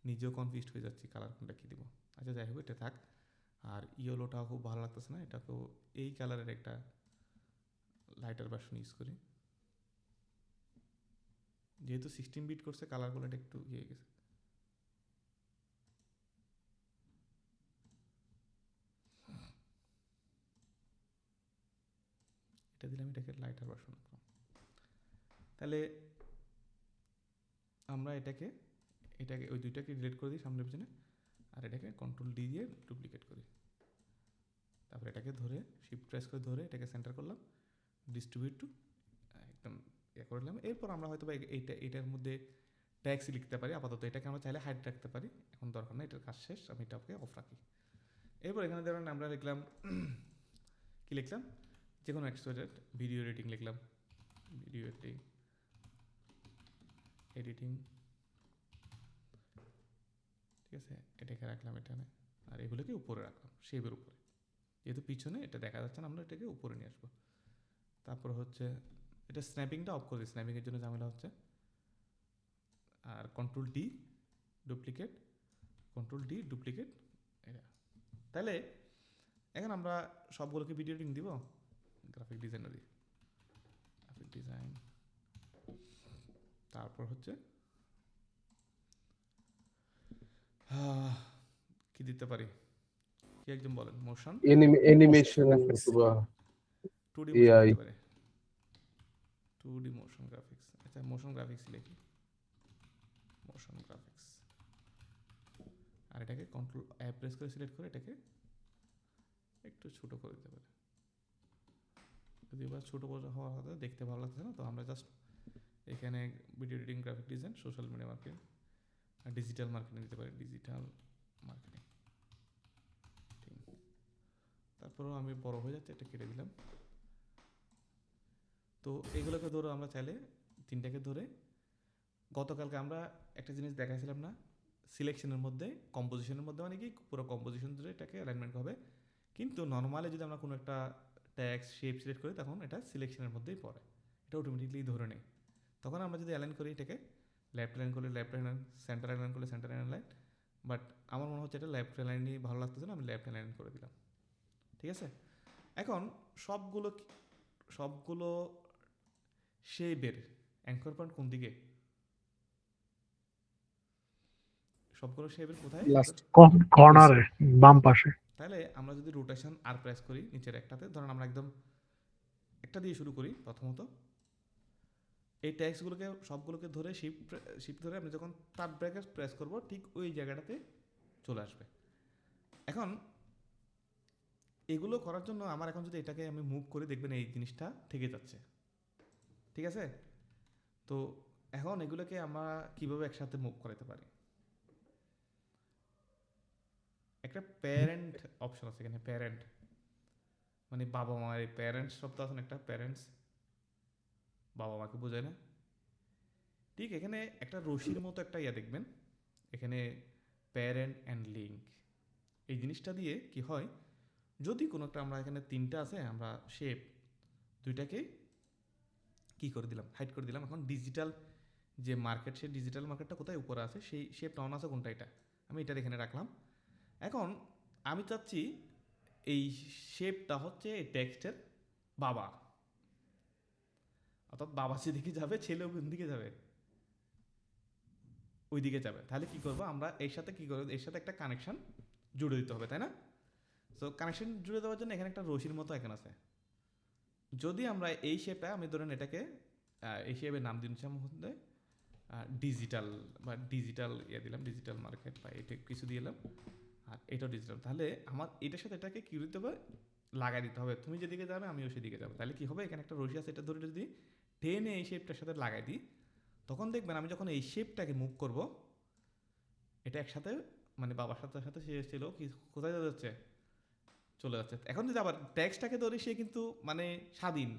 নিজেও কনফিউজড হয়ে যাচ্ছি, কালার কোনটা কী দিব। আচ্ছা যাই হোক, এটা থাক। আর ইয়েলোটাও খুব ভালো লাগতেছে না, এটাকেও এই কালারের একটা লাইটার ভার্সন ইউজ করি। যেহেতু 16 বিট করছে কালারগুলো একটু ইয়ে গেছে। এটা দিলাম, এটাকে লাইটার ভার্সন রাখলাম। তাহলে আমরা এটাকে ওই দুইটাকে ডিলিট করে দিই সামনে পিছনে, আর এটাকে কন্ট্রোল ডি দিয়ে ডুপ্লিকেট করি। তারপর এটাকে ধরে শিফট প্রেস করে ধরে এটাকে সেন্টার করলাম, ডিস্ট্রিবিউট টু একদম ইয়ে করে দিলাম। এরপর আমরা হয়তো বা এটার মধ্যে ট্যাক্স লিখতে পারি। আপাতত এটাকে আমরা চাইলে হাইড রাখতে পারি, এখন দরকার না, এটার কাজ শেষ, আমি এটাকে অফ রাখি। এরপর এখানে ধরেন আমরা লিখলাম কি লিখলাম, যে কোনো এক্সট্রুডেড ভিডিও এডিটিং লিখলাম, ভিডিও এডিটিং, ঠিক আছে, এটাকে রাখলাম এখানে, আর এগুলোকে উপরে রাখলাম শেপের উপরে, যেহেতু পিছনে এটা দেখা যাচ্ছে না, আমরা এটাকে উপরে নিয়ে আসবো। তারপর হচ্ছে এটা স্ন্যাপিংটা অফ করে দিই, স্ন্যাপিংয়ের জন্য ঝামেলা হচ্ছে। আর কন্ট্রোল ডি ডুপ্লিকেট, এটা। তাহলে এখন আমরা সবগুলোকে ভিডিও এডিটিং দিব, গ্রাফিক ডিজাইনও দিই, গ্রাফিক ডিজাইন। তারপর হচ্ছে কি দিতে পারি, কি একজন বলেন, মোশন অ্যানিমেশন অথবা 2D AI দিতে পারে, 2D মোশন গ্রাফিক্স। আচ্ছা মোশন গ্রাফিক্স লিখি, মোশন গ্রাফিক্স। আর এটাকে কন্ট্রোল প্রেস করে সিলেক্ট করে এটাকে একটু ছোট করে দিতে পারে, যদি এবার ছোটো হওয়ার হতে দেখতে ভালো লাগছে না, তো আমরা জাস্ট এখানে video editing, graphic design, social media marketing আর ডিজিটাল মার্কেটিং দিতে পারি, ডিজিটাল মার্কেটিং। তারপরেও আমি বড় হয়ে যাচ্ছে, এটা কেটে দিলাম। তো এগুলোকে ধরো আমরা চাইলে তিনটাকে ধরে, গতকালকে আমরা একটা জিনিস দেখাইছিলাম না, সিলেকশনের মধ্যে কম্পোজিশনের মধ্যে, মানে কি পুরো কম্পোজিশন ধরে এটাকে অ্যালাইনমেন্ট হবে, কিন্তু নর্মালি যদি আমরা কোনো একটা ট্যাক্স শেপ সিলেক্ট করি তখন এটা সিলেকশনের মধ্যেই পড়ে, এটা অটোমেটিকলি ধরে নেই। তখন আমরা যদি অ্যালাইন করি এটাকে, লেফট অ্যালাইন করলে লেফট অ্যালাইন, সেন্টার অ্যালাইন করলে সেন্টার অ্যালাইন, বাট আমার মনে হচ্ছে এটা লেফট অ্যালাইনই ভালো লাগতেছে না, আমি লেফট অ্যালাইন করে দিলাম, ঠিক আছে। এখন সবগুলো শেপের অ্যাঙ্কর পয়েন্ট কোন দিকে, সবগুলো শেপের কোথায়, কর্নারে বাম পাশে। তাহলে আমরা যদি রোটেশন আর প্রেস করি নিচের একটাতে, ধরেন আমরা একদম একটা দিয়ে শুরু করি, প্রথমত এই ট্যাক্সগুলোকে সবগুলোকে ধরে শিফট ধরে আপনি যখন থার্ড ব্র্যাকেট প্রেস করব ঠিক ওই জায়গাটাতে চলে আসবে। এখন এগুলো করার জন্য আমার এখন যদি এটাকে আমি মুভ করি, দেখবেন এই জিনিসটা থেকে যাচ্ছে, ঠিক আছে। তো এখন এগুলোকে আমরা কিভাবে একসাথে মুভ করাতে পারি, একটা প্যারেন্ট অপশন আছে এখানে, প্যারেন্ট মানে বাবা মায়ের প্যারেন্টস শব্দ আছে, একটা প্যারেন্টস বাবা মাকে বোঝায় না, ঠিক। এখানে একটা রশির মতো একটা ইয়া দেখবেন এখানে, প্যারেন্ট অ্যান্ড লিঙ্ক, এই জিনিসটা দিয়ে কি হয়, যদি কোনো একটা আমরা এখানে তিনটা আছে, আমরা শেপ দুইটাকে কি করে দিলাম, হাইড করে দিলাম। এখন ডিজিটাল যে মার্কেট, সেই ডিজিটাল মার্কেটটা কোথায় উপরে আছে, সেই শেপটা অন আছে কোনটা, এটা আমি এটার এখানে রাখলাম। এখন আমি চাচ্ছি এই শেপটা হচ্ছে এই টেক্সটের বাবা, অর্থাৎ বাবা যেদিকে যাবে ছেলেও কোন দিকে যাবে, ওই দিকে যাবে। তাহলে কি করবো আমরা, এর সাথে কি করবো, এর সাথে একটা কানেকশন জুড়ে দিতে হবে, তাই না। তো কানেকশন জুড়ে দেওয়ার জন্য এখানে একটা রশির মতো এখন আছে। যদি আমরা এই শেপটা, আমি ধরেন এটাকে এই শেপের নাম দিচ্ছিলাম মধ্যে ডিজিটাল বা ডিজিটাল ইয়ে দিলাম, ডিজিটাল মার্কেট বা এটা কিছু দিয়ে এলাম, আর এটাও ডিজিটাল। তাহলে আমার এটার সাথে এটাকে কি দিতে হবে, লাগাই দিতে হবে, তুমি যেদিকে যাবে আমিও সেদিকে যাবো। তাহলে কি হবে, এখানে একটা রশি আছে, এটা ধরে যদি টেনে এই শেপটার সাথে লাগাই দিই, তখন দেখবেন আমি যখন এই শেপটাকে মুভ করব, এটা একসাথে মানে বাবার সাথে সাথে সে ছিল কি কোথায় যাচ্ছে, চলে যাচ্ছে। এখন যদি আবার ট্যাক্সটাকে ধরি, সে কিন্তু মানে স্বাধীন,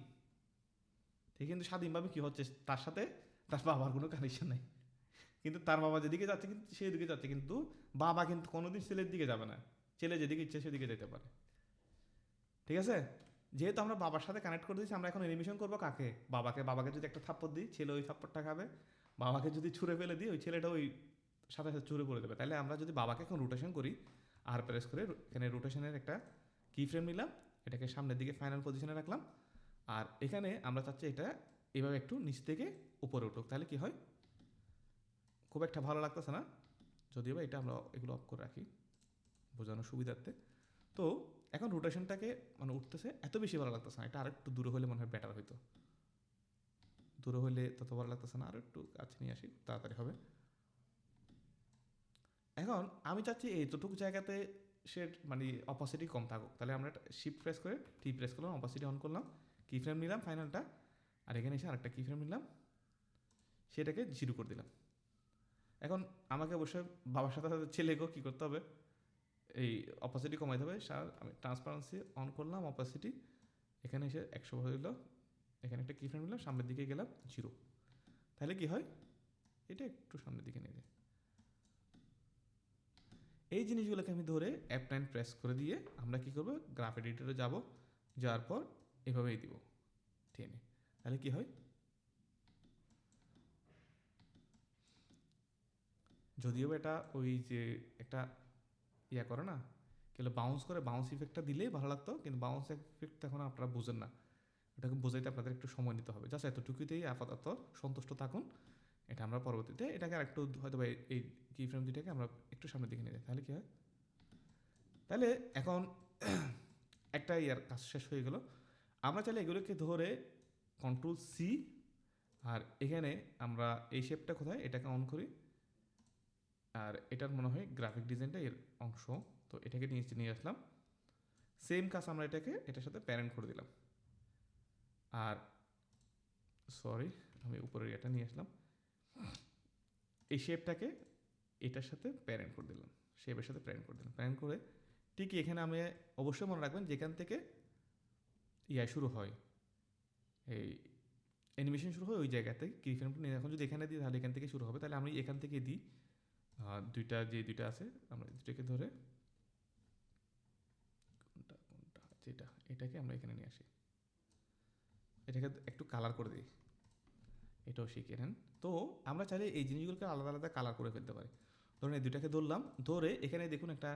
সে কিন্তু স্বাধীনভাবে কি হচ্ছে, তার সাথে তার বাবার কোনো কানেকশন নেই, কিন্তু তার বাবা যেদিকে যাচ্ছে কিন্তু সেই দিকে যাচ্ছে, কিন্তু বাবা কিন্তু কোনোদিন ছেলের দিকে যাবে না, ছেলে যেদিকে ইচ্ছে সেদিকে যেতে পারে, ঠিক আছে। যেহেতু আমরা বাবার সাথে কানেক্ট করে দিচ্ছি, আমরা এখন অ্যানিমেশন করবো কাকে, বাবাকে। বাবাকে যদি একটা থাপ্পড় দিই, ছেলে ওই থাপ্পড়টা খাবে, বাবাকে যদি ছুঁড়ে ফেলে দিই, ওই ছেলেটা ওই সাথে সাথে ছুঁড়ে পড়ে দেবে। তাহলে আমরা যদি বাবাকে এখন রোটেশন করি, আর প্রেস করে এখানে রোটেশনের একটা কি ফ্রেম নিলাম, এটাকে সামনের দিকে ফাইনাল পজিশনে রাখলাম। আর এখানে আমরা চাচ্ছি এটা এভাবে একটু নিচ থেকে উপরে উঠুক, তাহলে কি হয়, খুব একটা ভালো লাগতেছে না, যদিও বা এটা আমরা এগুলো অফ করে রাখি বোঝানোর সুবিধার্থে। তো এখন রোটেশনটাকে মানে উঠতেছে, এত বেশি ভালো লাগতেছে না, এটা আর একটু দূরে হলে মনে হয় বেটার হইতো, দূরে হলে তত ভালো লাগতেছে না, আর একটু কাছে নিয়ে আসি তাড়াতাড়ি হবে। এখন আমি চাচ্ছি এইটুকু জায়গাতে সে মানে অপাসিটি কম থাকুক, তাহলে আমরা শিফট প্রেস করে টি প্রেস করলাম, অপাসিটি অন করলাম, কি ফ্রেম নিলাম ফাইনালটা, আর এখানে এসে আরেকটা কি ফ্রেম নিলাম, সেটাকে 0 করে দিলাম। এখন আমাকে অবশ্যই বাবার সাথে সাথে ছেলেকেও কী করতে হবে, এই অপাসিটি কমাইতে হবে। আমি ট্রান্সপারেন্সি অন করলাম, অপাসিটি এখানে এসে 100 হইল, এখানে একটা কি ফ্রেম নিলাম, সামনের দিকে গেলাম 0, তাহলে কি হয়, এটা একটু সামনের দিকে নিয়ে যায়। এই জিনিসগুলোকে আমি ধরে F9 প্রেস করে দিয়ে আমরা কি করব, গ্রাফ এডিটরে যাব, যাওয়ার পর এভাবেই দিব টেনে, তাহলে কি হয়, যদিও এটা ওই যে একটা ইয়া করে না, কেউ বাউন্স করে, বাউন্স ইফেক্টটা দিলেই ভালো লাগতো, কিন্তু বাউন্স ইফেক্ট এখন আপনারা বুঝেন না, এটাকে বোঝাইতে আপনাদের একটু সময় নিতে হবে। জাস্ট এতটুকুতেই আপাতত সন্তুষ্ট থাকুন, এটা আমরা পরবর্তীতে এটাকে আর একটু হয়তো এই কি ফ্রেম দুটাকে আমরা একটু সামনের দিকে নিয়ে যাই, তাহলে কি হয়, তাহলে এখন একটা ইয়ার কাজ শেষ হয়ে গেল। আমরা চাইলে এগুলোকে ধরে কন্ট্রোল সি, আর এখানে আমরা এই শেপটা কোথায়, এটাকে অন করি, আর এটার মনে হয় গ্রাফিক ডিজাইনটা এর অংশ, তো এটাকে নিয়ে আসলাম, সেম কাজ আমরা এটাকে এটার সাথে প্যারেন্ট করে দিলাম, আর সরি আমি উপরের এটা নিয়ে আসলাম, এই শেপটাকে এটার সাথে প্যারেন্ট করে দিলাম, শেপের সাথে প্যারেন্ট করে দিলাম, প্যারেন্ট করে ঠিকই এখানে আমি অবশ্যই মনে রাখবেন যেখান থেকে ইয়া শুরু হয়, এই অ্যানিমেশন শুরু হয় ওই জায়গাতে কি ফ্রেমটা নিয়ে, এখন যদি এখানে দিই তাহলে এখান থেকে শুরু হবে, তাহলে আমি এখান থেকে দিই, দুইটা আছে আমরা দুটাকে ধরে কোনটা যেটা এটাকে আমরা এখানে নিয়ে আসি, এটাকে একটু কালার করে দিই, এটাও শিখে নেন। তো আমরা চাইলে এই জিনিসগুলোকে আলাদা আলাদা কালার করে ফেলতে পারি। ধরুন এই দুটাকে ধরলাম, ধরে এখানে দেখুন একটা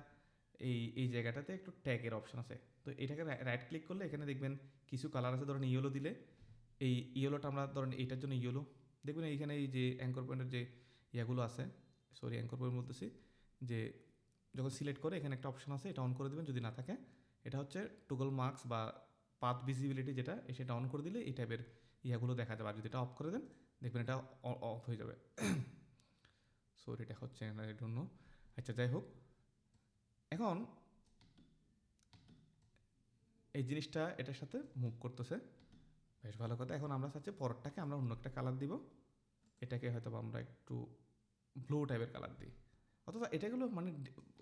এই জায়গাটাতে একটু ট্যাগের অপশন আছে, তো এটাকে রাইট ক্লিক করলে এখানে দেখবেন কিছু কালার আছে, ধরেন ইয়েলো দিলে এই ইয়েলোটা আমরা ধরেন এইটার জন্য ইয়েলো দেখবেন, এইখানে এই যে অ্যাঙ্কর পয়েন্টের যে ইয়াগুলো আছে, সরি অ্যাঙ্কর পয়েন্ট বলতেছি, যে যখন সিলেক্ট করে এখানে একটা অপশন আছে, এটা অন করে দেবেন, যদি না থাকে এটা হচ্ছে টুগল মার্কস বা পাথ ভিজিবিলিটি, যেটা সেটা অন করে দিলে এই টাইপের ইয়াগুলো দেখা যাবে, আর যদি এটা অফ করে দেন দেখবেন এটা অফ হয়ে যাবে। সরি এটা হচ্ছে না এর জন্য, আচ্ছা যাই হোক, এখন এই জিনিসটা এটার সাথে মুভ করতেছে, বেশ ভালো কথা। এখন আমরা চাচ্ছি পরেরটাকে আমরা অন্য একটা কালার দিব, এটাকে হয়তো আমরা একটু ব্লু টাইপের কালার দিই, অথবা এটাগুলো মানে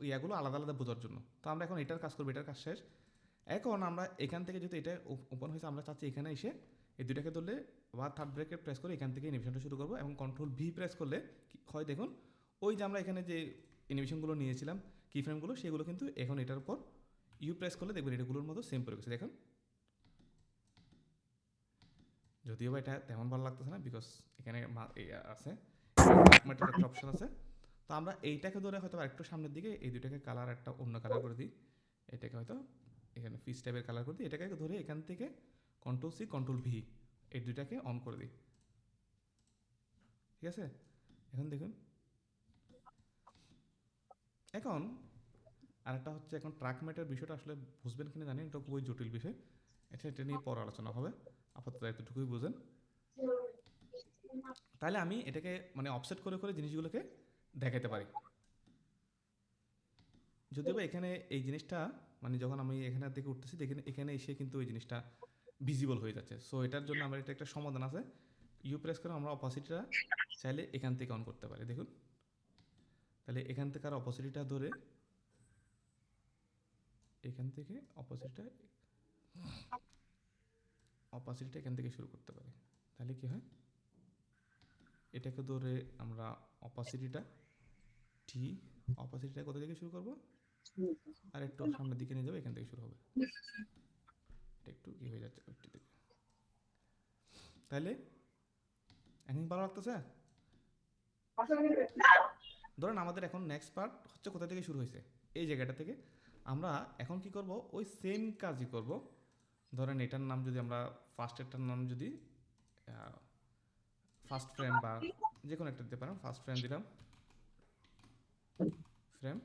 ইয়াগুলো আলাদা আলাদা বোঝার জন্য। তো আমরা এখন এটার কাজ করবো, এটার কাজ শেষ। এখন আমরা এখান থেকে যদি এটা ওপেন হয়েছে, আমরা চাচ্ছি এখানে এসে এই দুটাকে ধরলে বা থার্ড ব্রেকে প্রেস করে এখান থেকে অ্যানিমেশনটা শুরু করবো, এবং কন্ট্রোল ভি প্রেস করলে হয় দেখুন ওই যে আমরা এখানে যে অ্যানিমেশনগুলো নিয়েছিলাম কি ফ্রেমগুলো, সেগুলো কিন্তু এখন এটার উপর ইউ প্রেস করলে দেখবেন এটাগুলোর মতো সেম পড়ে গেছে, দেখুন। যদিও বা এটা তেমন ভালো লাগতেছে না, বিকজ এখানে আছে একটা অপশন আছে। তো আমরা এইটাকে ধরে হয়তো আরেকটু সামনের দিকে এই দুটাকে কালার একটা অন্য কালার করে দিই, এটাকে হয়তো এখানে ফিস টাইপের কালার করে দিই, এটাকে ধরে এখান থেকে কন্ট্রোল সি কন্ট্রোল ভি এই দুটাকে অন করে দিই, ঠিক আছে। এখন দেখুন, এখন আরেকটা হচ্ছে, এখন ট্র্যাক ম্যাটের বিষয়টা আসলে বুঝবেন কিনা জানি, এটা খুবই জটিল বিষয়, এটা নিয়ে পরে আলোচনা হবে, আপাতত এতটুকুই বুঝেন। তাহলে আমি এটাকে মানে অফসেট করে করে জিনিসগুলোকে দেখাতে পারি, যদিও বা এখানে এই জিনিসটা মানে যখন আমি এখানে দিকে উঠতেছি দেখেন এখানে এসে কিন্তু ওই জিনিসটা ভিজিবল হয়ে যাচ্ছে। সো এটার জন্য আমার এটা একটা সমাধান আছে, ইউ প্রেস করে আমরা অপোজিটটা চাইলে এখান থেকে অন করতে পারি, দেখুন। তাহলে এখান থেকে আর অপোজিটটা ধরে এখান থেকে অপোজিটটা এখান থেকে শুরু করতে পারি, তাহলে কি হয়, এটাকে ধরে আমরা অপাসিটিটা কোথা থেকে শুরু করব, আর একটু সামনের দিকে নিয়ে যাবো, এখান থেকে শুরু হবে, এটা একটু কি হয়ে যাচ্ছে একটু দিকে, তাহলে এখন ভালো লাগতেছে। ধরেন আমাদের এখন নেক্সট পার্ট হচ্ছে কোথা থেকে শুরু হয়েছে, এই জায়গাটা থেকে আমরা এখন কি করব, ওই সেম কাজই করব। ধরেন এটার নাম যদি আমরা ফার্স্টেরটার নাম যদি ফার্স্ট ফ্রেম বা যে কোনো একটা দিতে পারেন, ফার্স্ট ফ্রেম দিলাম, ফ্রেম।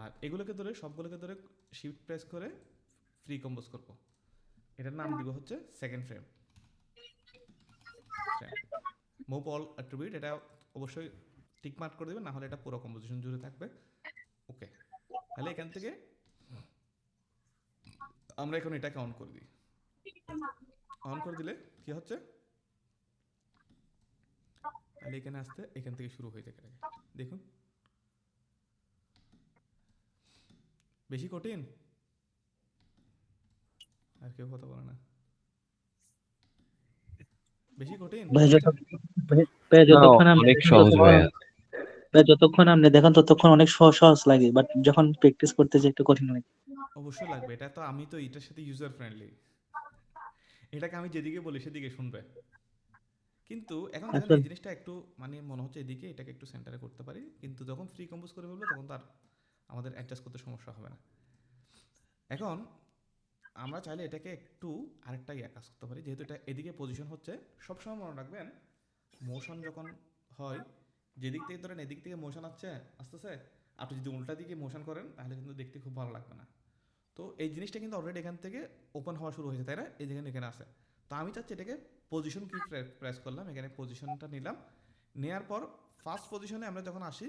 আর এগুলোকে ধরে সবগুলোকে ধরে শিফট প্রেস করে ফ্রি কম্পোজ করব। এটার নাম দিব হচ্ছে second frame. Move all attribute, এটা অবশ্যই টিক মার্ক করে দেবেন, না হলে এটা পুরো কম্পোজিশন জুড়ে থাকবে। ওকে, তাহলে এখান থেকে আমরা এখন এটাকে অন করে দিই। অন করে দিলে কি হচ্ছে, তাহলে এখানে আসতে এখান থেকে শুরু হয়ে যায়। দেখুন বেশি কঠিন, আর কেউ কথা বলে না, বেশি কঠিন। না, অনেক সহজ ভাইয়া। যতক্ষণ আপনি দেখেন ততক্ষণ অনেক সহজ সহজ লাগে, বাট যখন প্র্যাকটিস করতে যাই একটু কঠিন লাগে। অবশ্যই লাগবে, এটা তো আমি তো এটার সাথে ইউজার ফ্রেন্ডলি, এটাকে আমি যেদিকে বলি সেদিকে শুনবে। কিন্তু এখন দেখেন এই জিনিসটা একটু মানে মনে হচ্ছে এদিকে, এটাকে একটু সেন্টারে করতে পারি, কিন্তু যখন ফ্রি কম্পোজ করে ফেলবো তখন তো আর আমাদের অ্যাডজাস্ট করতে সমস্যা হবে না। এখন আমরা চাইলে এটাকে একটু আরেকটা কাজ করতে পারি, যেহেতু এটা এদিকে পজিশন হচ্ছে। সবসময় মনে রাখবেন মোশন যখন হয়, যেদিক থেকে ধরেন এদিক থেকে মোশন আসছে আসতেছে, আপনি যদি উল্টা দিকে মোশন করেন তাহলে কিন্তু দেখতে খুব ভালো লাগবে না। তো এই জিনিসটা কিন্তু অলরেডি এখান থেকে ওপেন হওয়া শুরু হয়েছে, তাই না? এই যেখানে এখানে আসে, তো আমি চাচ্ছি এটাকে পজিশন কি প্রেস করলাম, এখানে পজিশনটা নিলাম, নেওয়ার পর ফার্স্ট পজিশনে আমরা যখন আসি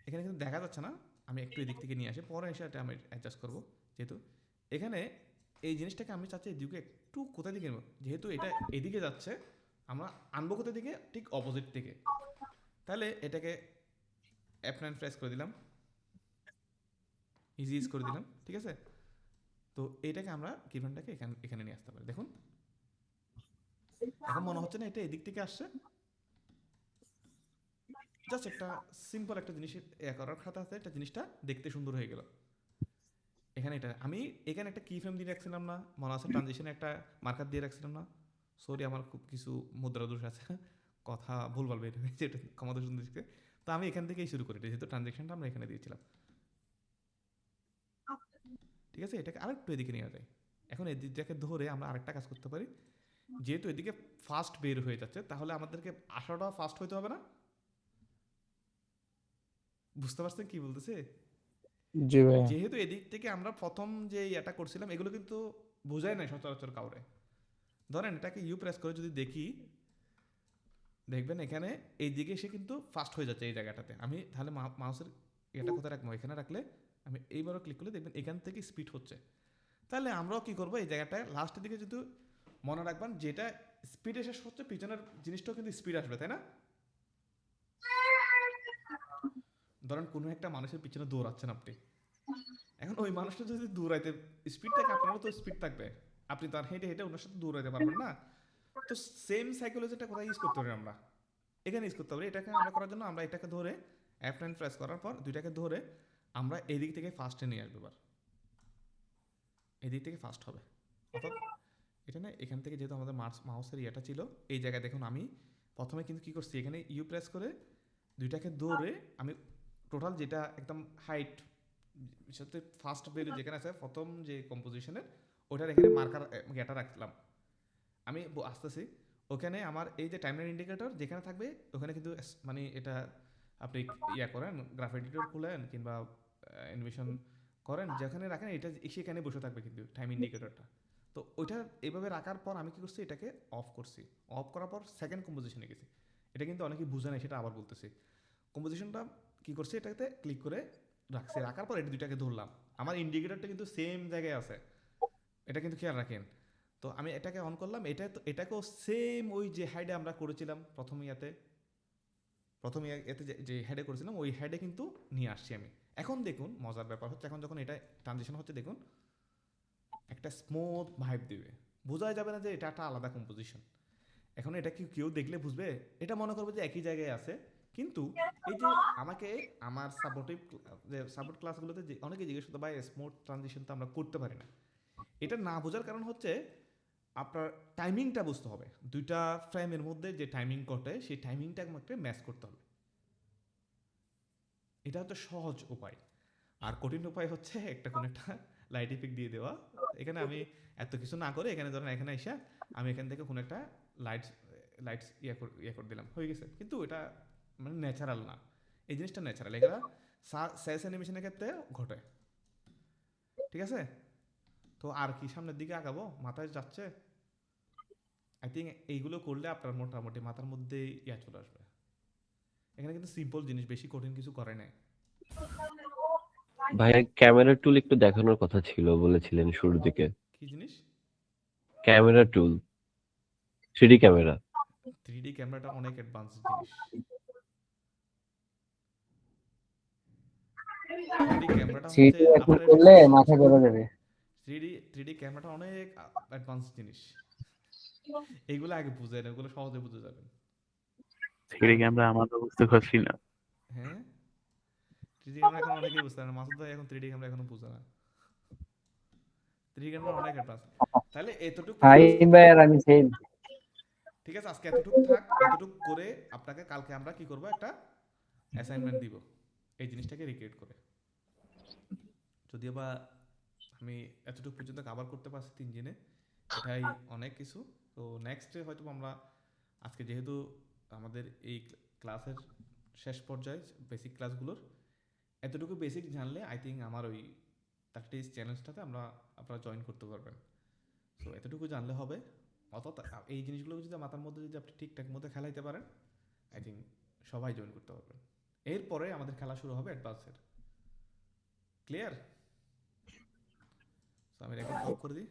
এখানে কিন্তু দেখা যাচ্ছে না, আমি একটু এদিক থেকে নিয়ে আসি, পরে এসে এটা আমি অ্যাডজাস্ট করবো। যেহেতু এখানে এই জিনিসটাকে আমি চাচ্ছি এদিকে একটু কোথায় দিকে নেব, যেহেতু এটা এদিকে যাচ্ছে, আমরা আনবো কোথায় দিকে, ঠিক অপোজিট থেকে। তাহলে এটাকে F9 প্রেস করে দিলাম, ইজি করে দিলাম, ঠিক আছে? তো এটাকে আমরা কিভানটাকে এখানে নিয়ে আসতে পারি। দেখুন এখন মনে হচ্ছে না এটা এদিক থেকে আসছে, জাস্ট একটা সিম্পল একটা জিনিস করার খাতা আছে, একটা জিনিসটা দেখতে সুন্দর হয়ে গেল। এখানে এটা আমি এখানে একটা কি ফ্রেম দিয়ে রাখছিলাম না, মনে আছে ট্রানজিশনে একটা মার্কার দিয়ে রাখছিলাম না? সরি, আমার খুব কিছু মুদ্রা দোষ আছে, কথা ভুলভাল বের হয়েছে, এটা ক্ষমতা সুন্দর। তো আমি এখান থেকেই শুরু করি, যেহেতু ট্রানজেকশনটা আমরা এখানে দিয়েছিলাম, ঠিক আছে? এটাকে আরেকটু এদিকে নিয়ে যায়। এখন এদিকটাকে ধরে আমরা আরেকটা কাজ করতে পারি, যেহেতু এদিকে ফাস্ট বের হয়ে যাচ্ছে, তাহলে আমাদেরকে আসাটা ফাস্ট হইতে হবে না? বুঝতে পারছেন কি বলতেছে? জি ভাইয়া। যেহেতু এদিক থেকে আমরা প্রথম যে এটা করছিলাম, এগুলো কিন্তু বোঝায় নাই সচরাচর কাউরে। ধরেন এটাকে ইউ প্রেস করে যদি দেখি, দেখবেন এখানে এই দিকে এসে কিন্তু ফাস্ট হয়ে যাচ্ছে এই জায়গাটাতে। আমি তাহলে মাউসের এটা কোথায় রাখবো, এখানে রাখলে আমি এইবারও ক্লিক করলে দেখবেন এখান থেকে স্পিড হচ্ছে। তাহলে আমরাও কি করবো, এই জায়গাটায় লাস্টের দিকে যদি মনে রাখবেন যেটা স্পিডে শেষ হচ্ছে, পিছনের জিনিসটাও কিন্তু স্পিড আসবে, তাই না? ধরেন কোনো একটা মানুষের পিছনে দৌড়াচ্ছেন আপনি, এখন ওই মানুষটা যদি দৌড়াইতে স্পিড থাকে, আপনারও তো স্পিড থাকবে, আপনি তো আর হেঁটে হেঁটে ওনার সাথে দৌড়াইতে পারবেন না। তো সেম সাইকোলজিটা কোথায় ইউজ করতে পারি আমরা, এখানে ইউজ করতে পারি। এটাকে আমরা করার জন্য আমরা এটাকে ধরে F9 প্রেস করার পর দুইটাকে ধরে আমরা এদিক থেকে ফাস্টে নিয়ে আসবো। এবার এদিক থেকে ফাস্ট হবে, অর্থাৎ এটা না, এখান থেকে যেহেতু আমাদের মাউসের ইয়েটা ছিল, এই জায়গায় দেখুন আমি প্রথমে কিন্তু কী করছি, এখানে ইউ প্রেস করে দুইটাকে ধরে আমি টোটাল যেটা একদম হাইট সাথে ফার্স্ট ভ্যালু যেখানে আছে প্রথম যে কম্পোজিশনের, ওটার এখানে মার্কার গেটা রাখলাম। আমি আসতেছি, ওখানে আমার এই যে টাইমলাইন ইন্ডিকেটর যেখানে থাকবে, ওখানে কিন্তু মানে এটা আপনি করেন, গ্রাফ এডিটর খুলেন কিংবা অ্যানিমেশন করেন, যেখানে রাখেন এটা সেখানে বসে থাকবে কিন্তু টাইম ইন্ডিকেটরটা। তো ওইটা এইভাবে রাখার পর আমি কি করছি, এটাকে অফ করছি। অফ করার পর সেকেন্ড কম্পোজিশনে গেছি। এটা কিন্তু অনেকেই বুঝে নাই, সেটা আবার বলতেছি। কম্পোজিশনটা কি করছি, এটাতে ক্লিক করে রাখছি, রাখার পর এটা দুইটাকে ধরলাম। আমার ইন্ডিকেটরটা কিন্তু সেম জায়গায় আছে, এটা কিন্তু খেয়াল রাখেন। তো আমি এটাকে অন করলাম, এটাকেও সেম ওই যে হাইডে আমরা করেছিলাম প্রথম এতে যে হেডে করেছিলাম, ওই হেডে কিন্তু নিয়ে আসছি আমি। এখন দেখুন মজার ব্যাপার হচ্ছে, এখন যখন এটা ট্রানজিশন হচ্ছে, দেখুন একটা স্মুথ ভাইব দিবে, বোঝাই যাবে না যে এটা একটা আলাদা কম্পোজিশন। এখন এটা কি কেউ দেখলে বুঝবে? এটা মনে করবে যে একই জায়গায় আছে। কিন্তু এই যে আমাকে আমার সাপোর্ট ক্লাসগুলোতে যে অনেকে জিজ্ঞেস করতে, ভাই স্মুথ ট্রানজিশন তো আমরা করতে পারি না। এটা না বোঝার কারণ হচ্ছে আপনার টাইমিংটা বুঝতে হবে। দুইটা ফ্রেমের মধ্যে যে টাইমিং ঘটে, সেই টাইমিংটা আমাকে ম্যাচ করতে হবে। এটা হচ্ছে সহজ উপায়। আর কঠিন উপায় হচ্ছে একটা কোনো একটা লাইট ইফেক্ট দিয়ে দেওয়া। এখানে আমি এত কিছু না করে এখানে ধরেন এখানে এসে আমি এখান থেকে কোনো একটা লাইটস লাইটস ইয়ে করে দিলাম, হয়ে গেছে। কিন্তু এটা মানে ন্যাচারাল না, এই জিনিসটা ন্যাচারাল, এটা সেলস অ্যানিমেশনের ক্ষেত্রে ঘটে। ঠিক আছে, তো আর কি সামনের দিকে আগাবো, মাথায় যাচ্ছে। আই থিঙ্ক এইগুলো করলে আপনার মোটামুটি মাথার মধ্যে ইয়া চলে আসবে। এখানে কিন্তু সিম্পল জিনিস, বেশি কঠিন কিছু করে নাই। ভাইয়া ক্যামেরা টুল একটু দেখানোর কথা ছিল, বলেছিলেন শুরুর দিকে। কি জিনিস? ক্যামেরা টুল, 3D ক্যামেরা। 3D ক্যামেরাটা অনেক অ্যাডভান্স জিনিস। 3D ক্যামেরাটা হচ্ছে এখন করলে মাথা ধরে যাবে। 3D ক্যামেরাটা অনেক অ্যাডভান্স জিনিস, এইগুলো আগে বুঝেন, এগুলো সহজে বুঝে যাবেন। 3D ক্যামেরা আমরা তো বুঝতে পারছি না। হ্যাঁ, 3D ক্যামেরা এখন অনেকেই বুঝতে পারে না, মাসুদ ভাই এখন 3D ক্যামেরা এখনো বুঝে না। 3D ক্যামেরা অনেক অ্যাডভান্স। তাহলে এতটুকু ভাই আর আমি সেম। ঠিক আছে, আজকে এতটুকু থাক। এতটুকু করে আপনাকে কালকে আমরা কি করব, একটা অ্যাসাইনমেন্ট দিব এই জিনিসটাকে রিক্রিয়েট করে। যদিও বা আমি এতটুকু পর্যন্ত কভার করতে পারছি 3 দিনে, এটাই অনেক কিছু। তো নেক্সটে হয়তো আমরা আজকে যেহেতু আমাদের এই ক্লাসের শেষ পর্যায়ে বেসিক ক্লাসগুলোর এতটুকু বেসিক জানলে আই থিঙ্ক আমার ওই 30 ডেজ চ্যালেঞ্জটাতে আপনারা জয়েন করতে পারবেন। সো এতটুকু জানলে হবে। অর্থাৎ এই জিনিসগুলো যদি মাথার মধ্যে যদি আপনি ঠিকঠাক মতো খেলাইতে পারেন, আই থিঙ্ক সবাই জয়েন করতে পারবেন। এরপরে আমাদের খেলা শুরু হবে অ্যাডভান্সের। ক্লিয়ার? আমি রেকর্ড অফ করে দিই।